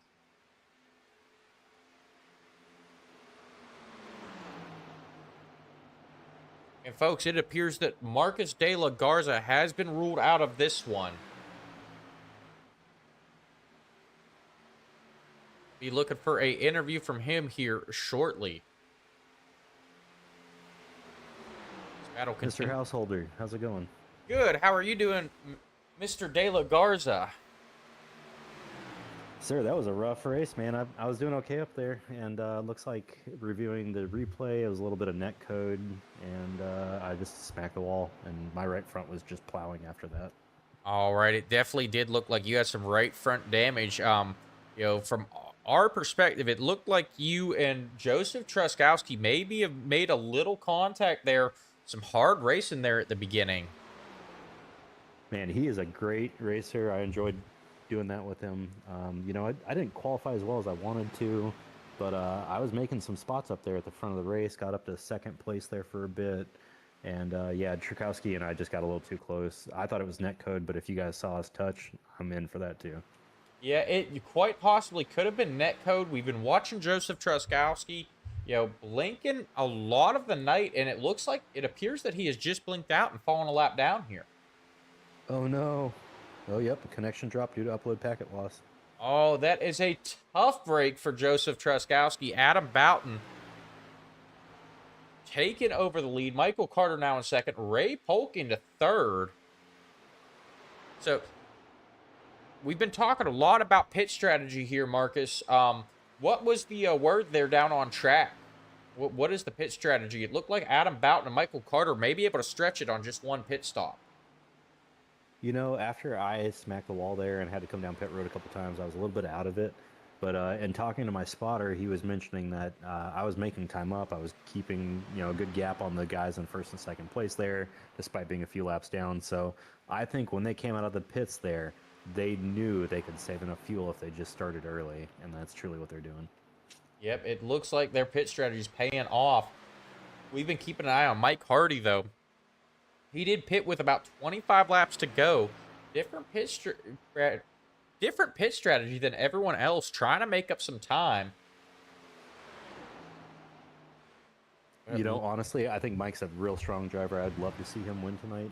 And folks, it appears that Marcus De La Garza has been ruled out of this one. Be looking for an interview from him here shortly. Mr. Householder, how's it going? Good. How are you doing, Mr. De La Garza? Sir, that was a rough race, man. I was doing okay up there, and looks like reviewing the replay, it was a little bit of net code, and I just smacked the wall, and my right front was just plowing after that. All right, it definitely did look like you had some right front damage. You know, from our perspective, it looked like you and Joseph Truskowski maybe have made a little contact there. Some hard racing there at the beginning. Man, he is a great racer. I enjoyed doing that with him. You know, I didn't qualify as well as I wanted to, but I was making some spots up there at the front of the race, got up to second place there for a bit. And yeah, Truskowski and I just got a little too close. I thought it was net code, but if you guys saw us touch, I'm in for that too. Yeah, it quite possibly could have been net code. We've been watching Joseph Truskowski, you know, blinking a lot of the night, and it looks like it appears that he has just blinked out and fallen a lap down here. Oh no. Oh yep, the connection dropped due to upload packet loss. Oh, that is a tough break for Joseph Truskowski. Adam Boughton taking over the lead. Michael Carter now in second. Ray Polk into third. So we've been talking a lot about pit strategy here, Marcus. What was the word there down on track? What is the pit strategy? It looked like Adam Boughton and Michael Carter may be able to stretch it on just one pit stop. You know, after I smacked the wall there and had to come down pit road a couple times, I was a little bit out of it. But in talking to my spotter, he was mentioning that I was making time up. I was keeping, you know, a good gap on the guys in first and second place there, despite being a few laps down. So I think when they came out of the pits there, they knew they could save enough fuel if they just started early, and that's truly what they're doing. Yep, it looks like their pit strategy is paying off. We've been keeping an eye on Mike Hardy, though. He did pit with about 25 laps to go. Different pit strategy than everyone else, trying to make up some time. You know, honestly, I think Mike's a real strong driver. I'd love to see him win tonight.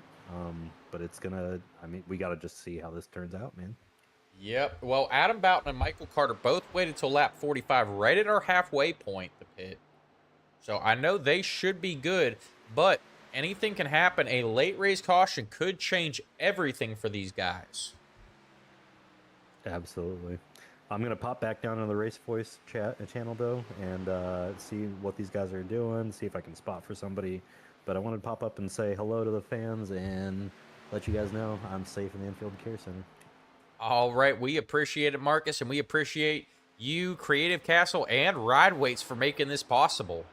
But it's gonna, I mean, we got to just see how this turns out, man. Yep. Well, Adam Boughton and Michael Carter both waited till lap 45, right at our halfway point, the pit. So I know they should be good, but anything can happen. A late race caution could change everything for these guys. Absolutely. I'm going to pop back down on the Race Voice channel, though, and see what these guys are doing, see if I can spot for somebody. But I wanted to pop up and say hello to the fans and let you guys know I'm safe in the Infield Care Center. All right. We appreciate it, Marcus, and we appreciate you, Creative Castle, and Ride Weights for making this possible.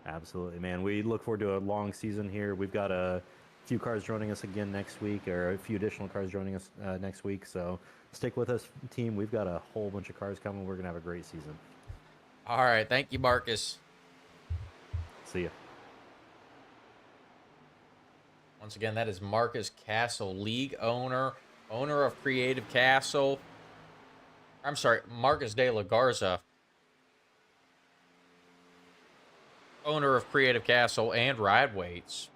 Absolutely, man. We look forward to a long season here. We've got a few cars joining us again next week, or a few additional cars joining us next week. So stick with us, team. We've got a whole bunch of cars coming. We're going to have a great season. All right. Thank you, Marcus. See ya. Once again, that is Marcus Castle, league owner of Creative Castle. I'm sorry, Marcus de la Garza, owner of Creative Castle and Ride Weights,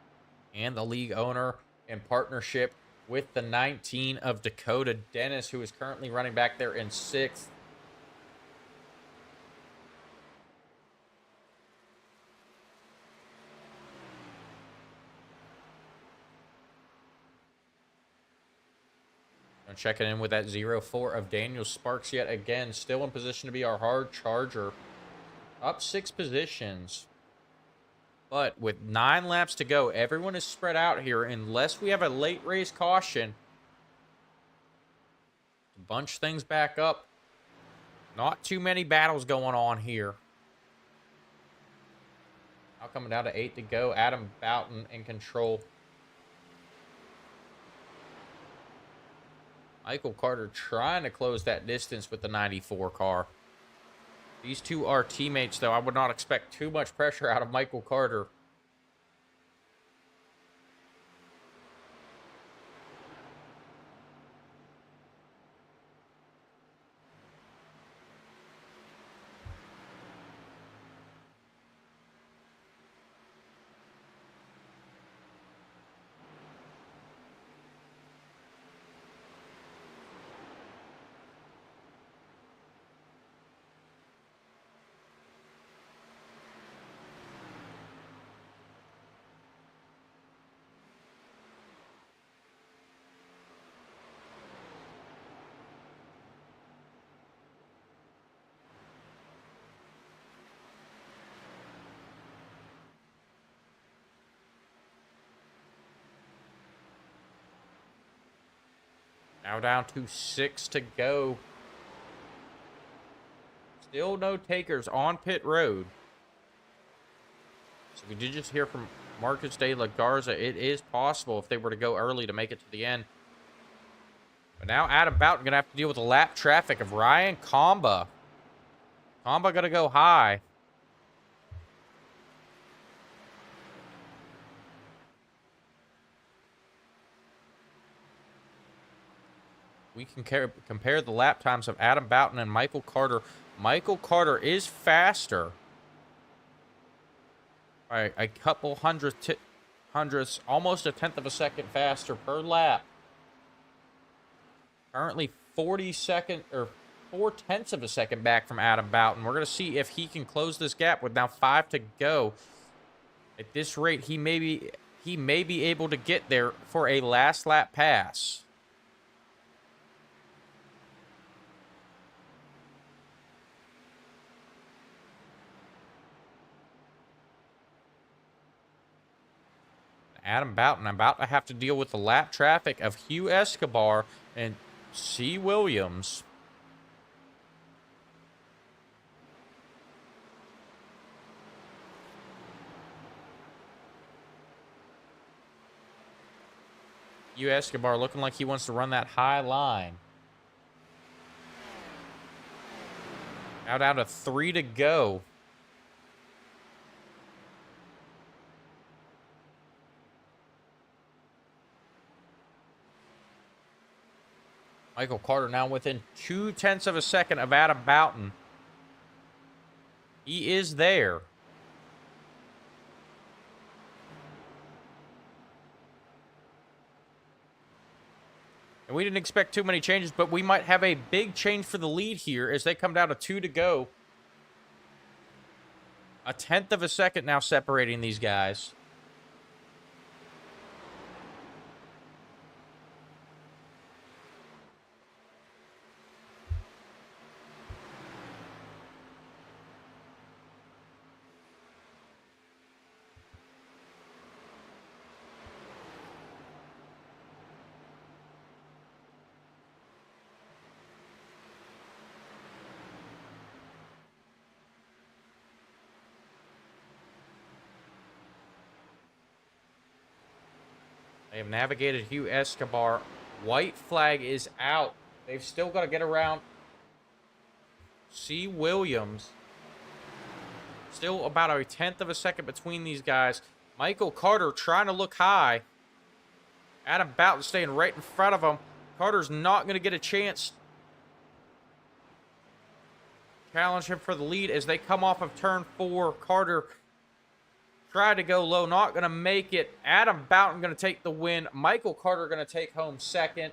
and the league owner in partnership with the 19 of Dakota Dennis, who is currently running back there in 6th. And checking in with that 0-4 of Daniel Sparks yet again, still in position to be our hard charger. Up 6 positions. But with 9 laps to go, everyone is spread out here unless we have a late race caution. To bunch things back up. Not too many battles going on here. Now coming down to 8 to go. Adam Boughton in control. Michael Carter trying to close that distance with the 94 car. These two are teammates, though. I would not expect too much pressure out of Michael Carter. Now down to 6 to go. Still no takers on pit road. So we did just hear from Marcus de la Garza. It is possible if they were to go early to make it to the end. But now Adam Boughton going to have to deal with the lap traffic of Ryan Comba. Comba going to go high. We can compare the lap times of Adam Boughton and Michael Carter. Michael Carter is faster by a couple hundredths, almost a tenth of a second faster per lap. Currently 40-second or 4/10 of a second back from Adam Boughton. We're going to see if he can close this gap with now 5 to go. At this rate, he may be able to get there for a last lap pass. Adam Boughton about to have to deal with the lap traffic of Hugh Escobar and C. Williams. Hugh Escobar looking like he wants to run that high line. Now down to 3 to go. Michael Carter now within 0.2 of a second of Adam Boughton. He is there. And we didn't expect too many changes, but we might have a big change for the lead here as they come down to 2 to go. 1/10 of a second now separating these guys. have navigated Hugh Escobar. White flag is out. They've still got to get around C. Williams. Still about a tenth of a second between these guys. Michael Carter trying to look high. Adam Boughton staying right in front of him. Carter's not going to get a chance. Challenge him for the lead as they come off of turn 4. Carter tried to go low, not going to make it. Adam Boughton going to take the win. Michael Carter going to take home second.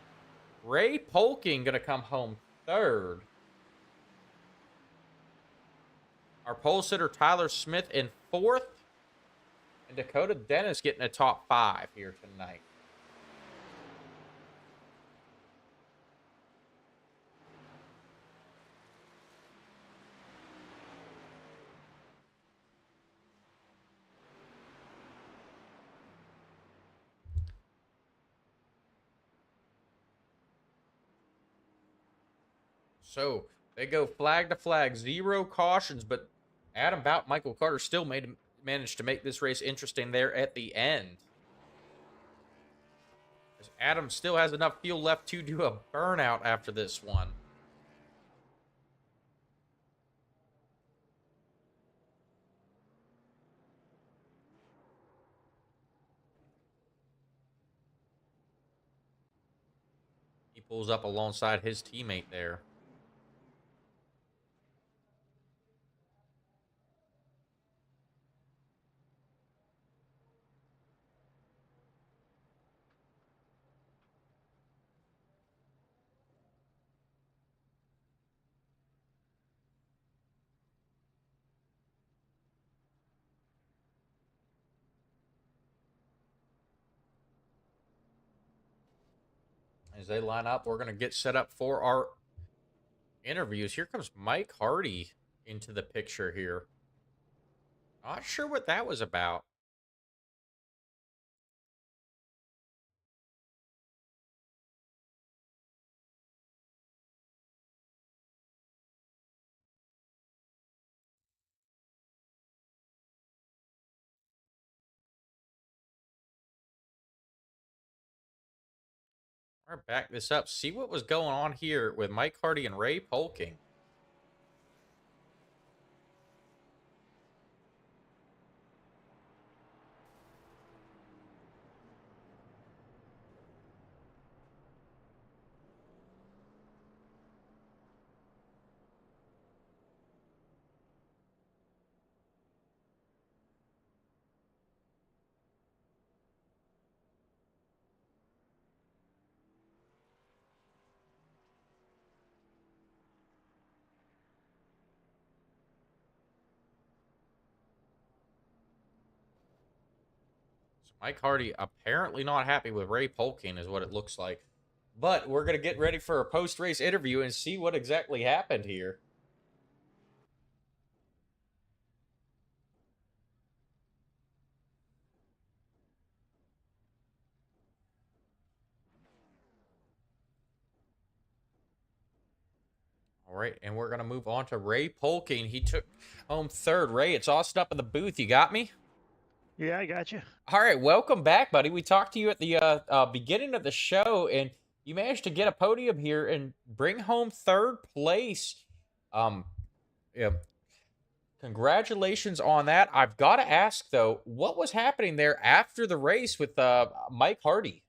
Ray Polking going to come home third. Our pole sitter Tyler Smith in fourth. And Dakota Dennis getting a top 5 here tonight. So they go flag to flag, 0 cautions, but Adam Boughton, Michael Carter still managed to make this race interesting there at the end. Adam still has enough fuel left to do a burnout after this one. He pulls up alongside his teammate there. As they line up, we're going to get set up for our interviews. Here comes Mike Hardy into the picture here. Not sure what that was about. All right, back this up. See what was going on here with Mike Hardy and Ray Polking. Mike Hardy apparently not happy with Ray Polking is what it looks like. But we're going to get ready for a post-race interview and see what exactly happened here. All right, and we're going to move on to Ray Polking. He took home third. Ray, it's Austin up in the booth. You got me? Yeah, I got you. All right, welcome back, buddy. We talked to you at the beginning of the show, and you managed to get a podium here and bring home third place. Yeah, congratulations on that. I've got to ask though, what was happening there after the race with Mike Hardy?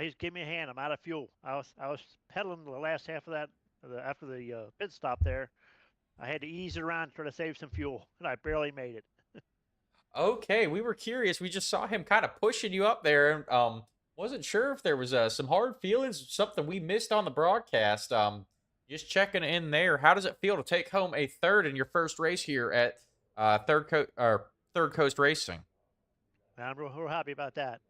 He's giving me a hand. I'm out of fuel. I was pedaling the last half of that after the pit stop there. I had to ease it around to try to save some fuel, and I barely made it. Okay, we were curious. We just saw him kind of pushing you up there, and wasn't sure if there was some hard feelings, something we missed on the broadcast. Just checking in there. How does it feel to take home a third in your first race here at Third Coast Racing? I'm real happy about that.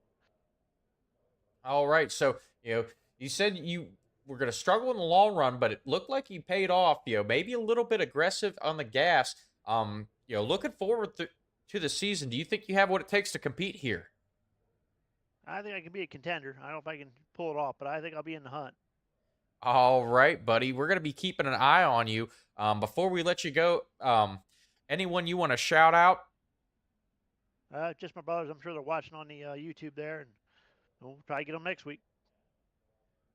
All right, so you said you were going to struggle in the long run, but it looked like you paid off. Maybe a little bit aggressive on the gas. Looking forward to the season, do you think you have what it takes to compete here? I think I can be a contender. I don't know if I can pull it off, but I think I'll be in the hunt. All right, buddy. We're going to be keeping an eye on you. Before we let you go, anyone you want to shout out? Just my brothers. I'm sure they're watching on the YouTube there, and we'll try to get them next week.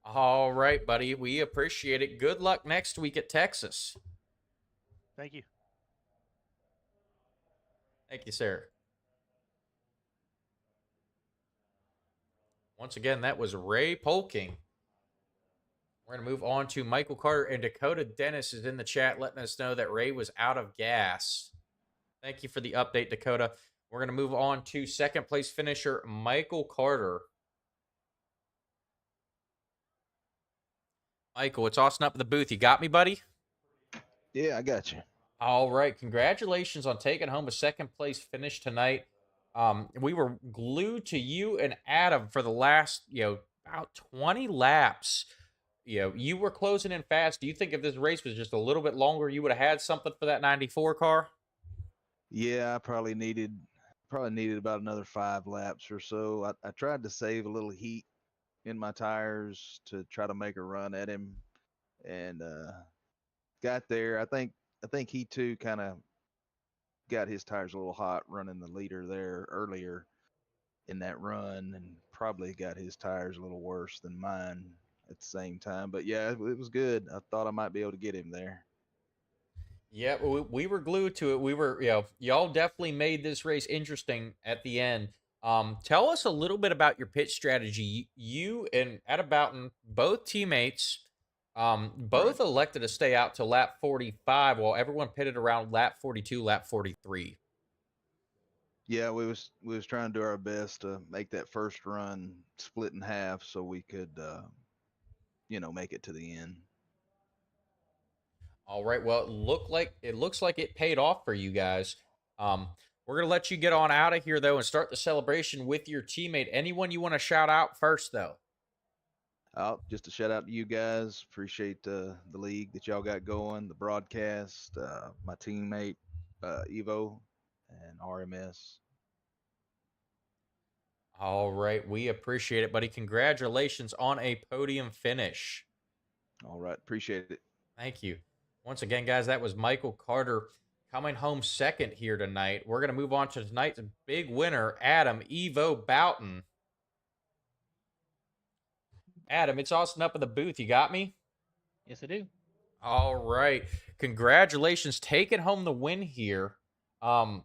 All right, buddy. We appreciate it. Good luck next week at Texas. Thank you. Thank you, sir. Once again, that was Ray Polking. We're going to move on to Michael Carter, and Dakota Dennis is in the chat letting us know that Ray was out of gas. Thank you for the update, Dakota. We're going to move on to second place finisher Michael Carter. Michael, it's Austin up at the booth. You got me, buddy? Yeah, I got you. All right. Congratulations on taking home a second place finish tonight. We were glued to you and Adam for the last, about 20 laps. You were closing in fast. Do you think if this race was just a little bit longer, you would have had something for that 94 car? Yeah, I probably needed about another 5 laps or so. I tried to save a little heat in my tires to try to make a run at him, and got there. I think he too kind of got his tires a little hot running the leader there earlier in that run, and probably got his tires a little worse than mine at the same time. But yeah, it was good. I thought I might be able to get him there. Yeah, we were glued to it. We were, y'all definitely made this race interesting at the end. Tell us a little bit about your pit strategy. You and Adabouton, both teammates, both elected to stay out to lap 45 while everyone pitted around lap 42, lap 43. Yeah, we was trying to do our best to make that first run split in half so we could make it to the end. All right. Well, it looks like it paid off for you guys. We're gonna let you get on out of here though and start the celebration with your teammate. Anyone you want to shout out first though? Just a shout out to you guys. Appreciate the league that y'all got going, the broadcast, my teammate Evo, and RMS. All right. We appreciate it, buddy. Congratulations on a podium finish. All right, appreciate it. Thank you. Once again, guys, that was Michael Carter coming home second here tonight. We're going to move on to tonight's big winner, Adam Evo Boughton. Adam, it's Austin up in the booth. You got me? Yes, I do. All right. Congratulations. Taking home the win here. Yep.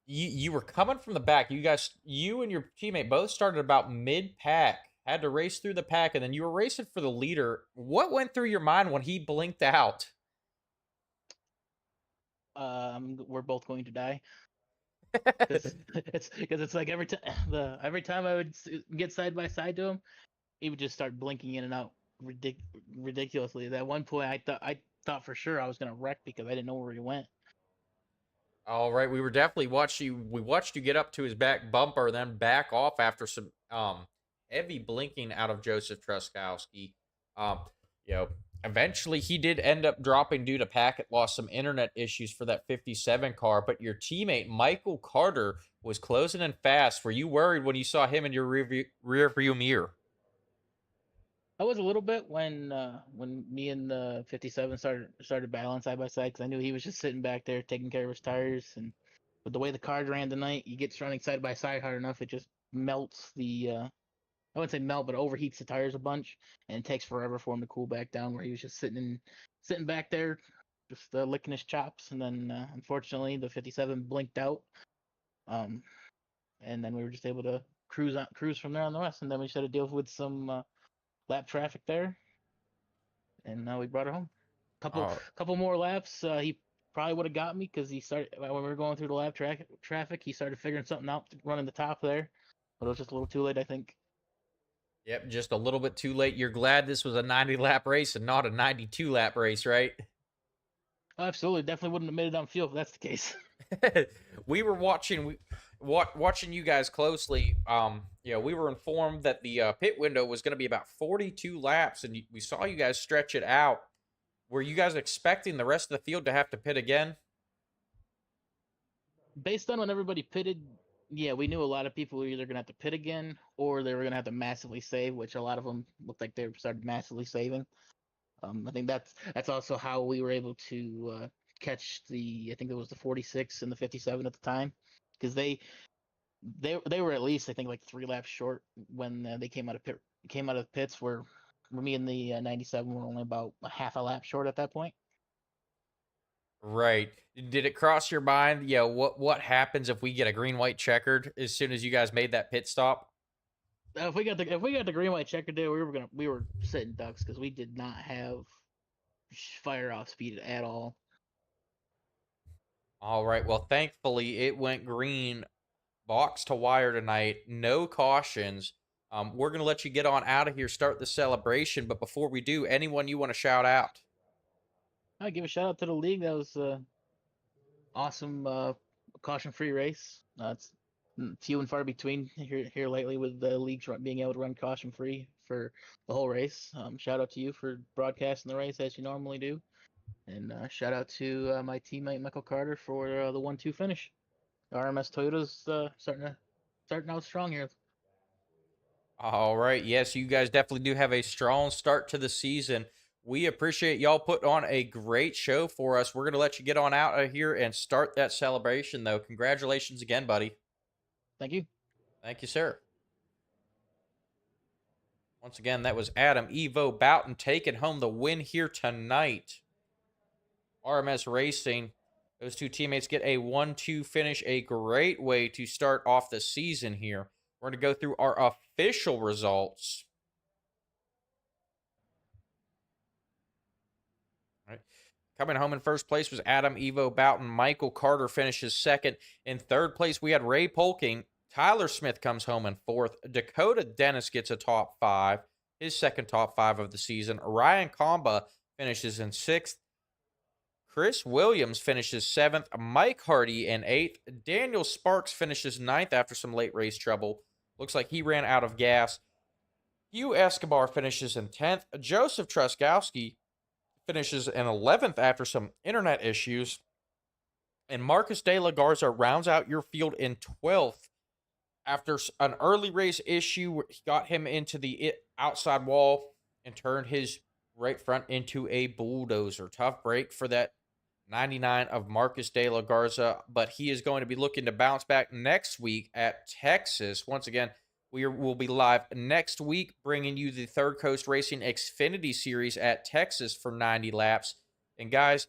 You were coming from the back. You and your teammate both started about mid-pack. Had to race through the pack, and then you were racing for the leader. What went through your mind when he blinked out? We're both going to die. It's like every time I would get side by side to him, he would just start blinking in and out ridiculously. At one point, I thought for sure I was gonna wreck because I didn't know where he went. All right, we were definitely we watched you get up to his back bumper, then back off after some heavy blinking out of Joseph Truskowski. Eventually he did end up dropping due to packet loss, some internet issues for that 57 car, but your teammate Michael Carter was closing in fast. Were you worried when you saw him in your rear view mirror? I was a little bit when me and the 57 started battling side by side because I knew he was just sitting back there taking care of his tires, and with the way the car ran tonight, you get running side by side hard enough, it just melts the I wouldn't say melt, but overheats the tires a bunch, and it takes forever for him to cool back down. Where he was just sitting back there, just licking his chops, and then unfortunately the 57 blinked out, and then we were just able to cruise from there on the rest, and then we just had to deal with some lap traffic there, and we brought it home. Couple more laps, he probably would have got me because he started when we were going through the lap traffic. He started figuring something out, running the top there, but it was just a little too late, I think. Yep, just a little bit too late. You're glad this was a 90-lap race and not a 92-lap race, right? Absolutely, definitely wouldn't have made it on field if that's the case. We were watching you guys closely. We were informed that the pit window was going to be about 42 laps, and we saw you guys stretch it out. Were you guys expecting the rest of the field to have to pit again? Based on when everybody pitted, yeah, we knew a lot of people were either going to have to pit again or they were going to have to massively save, which a lot of them looked like they started massively saving. I think that's also how we were able to catch I think it was the 46 and the 57 at the time, because they were at least, I think, like 3 laps short when they came out of pits, where me and the 97 were only about a half a lap short at that point. Right. Did it cross your mind? Yeah. What happens if we get a green white checkered as soon as you guys made that pit stop? If we got the green white checker deal, we were sitting ducks because we did not have fire off speed at all. All right. Well, thankfully it went green, box to wire tonight. No cautions. We're gonna let you get on out of here, start the celebration. But before we do, anyone you want to shout out? I give a shout out to the league. That was awesome caution free race. It's few and far between here lately with the leagues being able to run caution free for the whole race. Shout out to you for broadcasting the race as you normally do, and shout out to my teammate Michael Carter for the 1-2 finish. RMS Toyota's starting out strong here. All right. Yes, you guys definitely do have a strong start to the season. We appreciate y'all putting on a great show for us. We're going to let you get on out of here and start that celebration, though. Congratulations again, buddy. Thank you. Thank you, sir. Once again, that was Adam Evo Boughton taking home the win here tonight. RMS Racing, those two teammates get a 1-2 finish, a great way to start off the season here. We're going to go through our official results. All right. Coming home in first place was Adam Evo Boughton. Michael Carter finishes second. In third place, we had Ray Polking. Tyler Smith comes home in fourth. Dakota Dennis gets a top 5, his second top 5 of the season. Ryan Kamba finishes in sixth. Chris Williams finishes 7th. Mike Hardy in 8th. Daniel Sparks finishes 9th after some late race trouble. Looks like he ran out of gas. Hugh Escobar finishes in 10th. Joseph Truskowski finishes in 11th after some internet issues. And Marcus De La Garza rounds out your field in 12th after an early race issue. He got him into the outside wall and turned his right front into a bulldozer. Tough break for that 99 of Marcus De La Garza, but he is going to be looking to bounce back next week at Texas. Once again, we will be live next week, bringing you the Third Coast Racing Xfinity Series at Texas for 90 laps. And guys,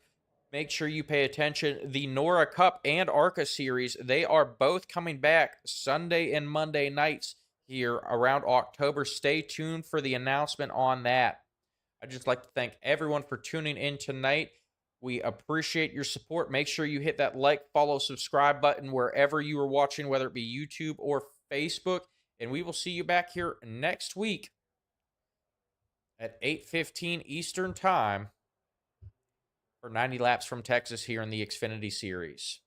make sure you pay attention. The Nora Cup and ARCA Series, they are both coming back Sunday and Monday nights here around October. Stay tuned for the announcement on that. I'd just like to thank everyone for tuning in tonight. We appreciate your support. Make sure you hit that like, follow, subscribe button wherever you are watching, whether it be YouTube or Facebook. And we will see you back here next week at 8:15 Eastern Time for 90 laps from Texas here in the Xfinity Series.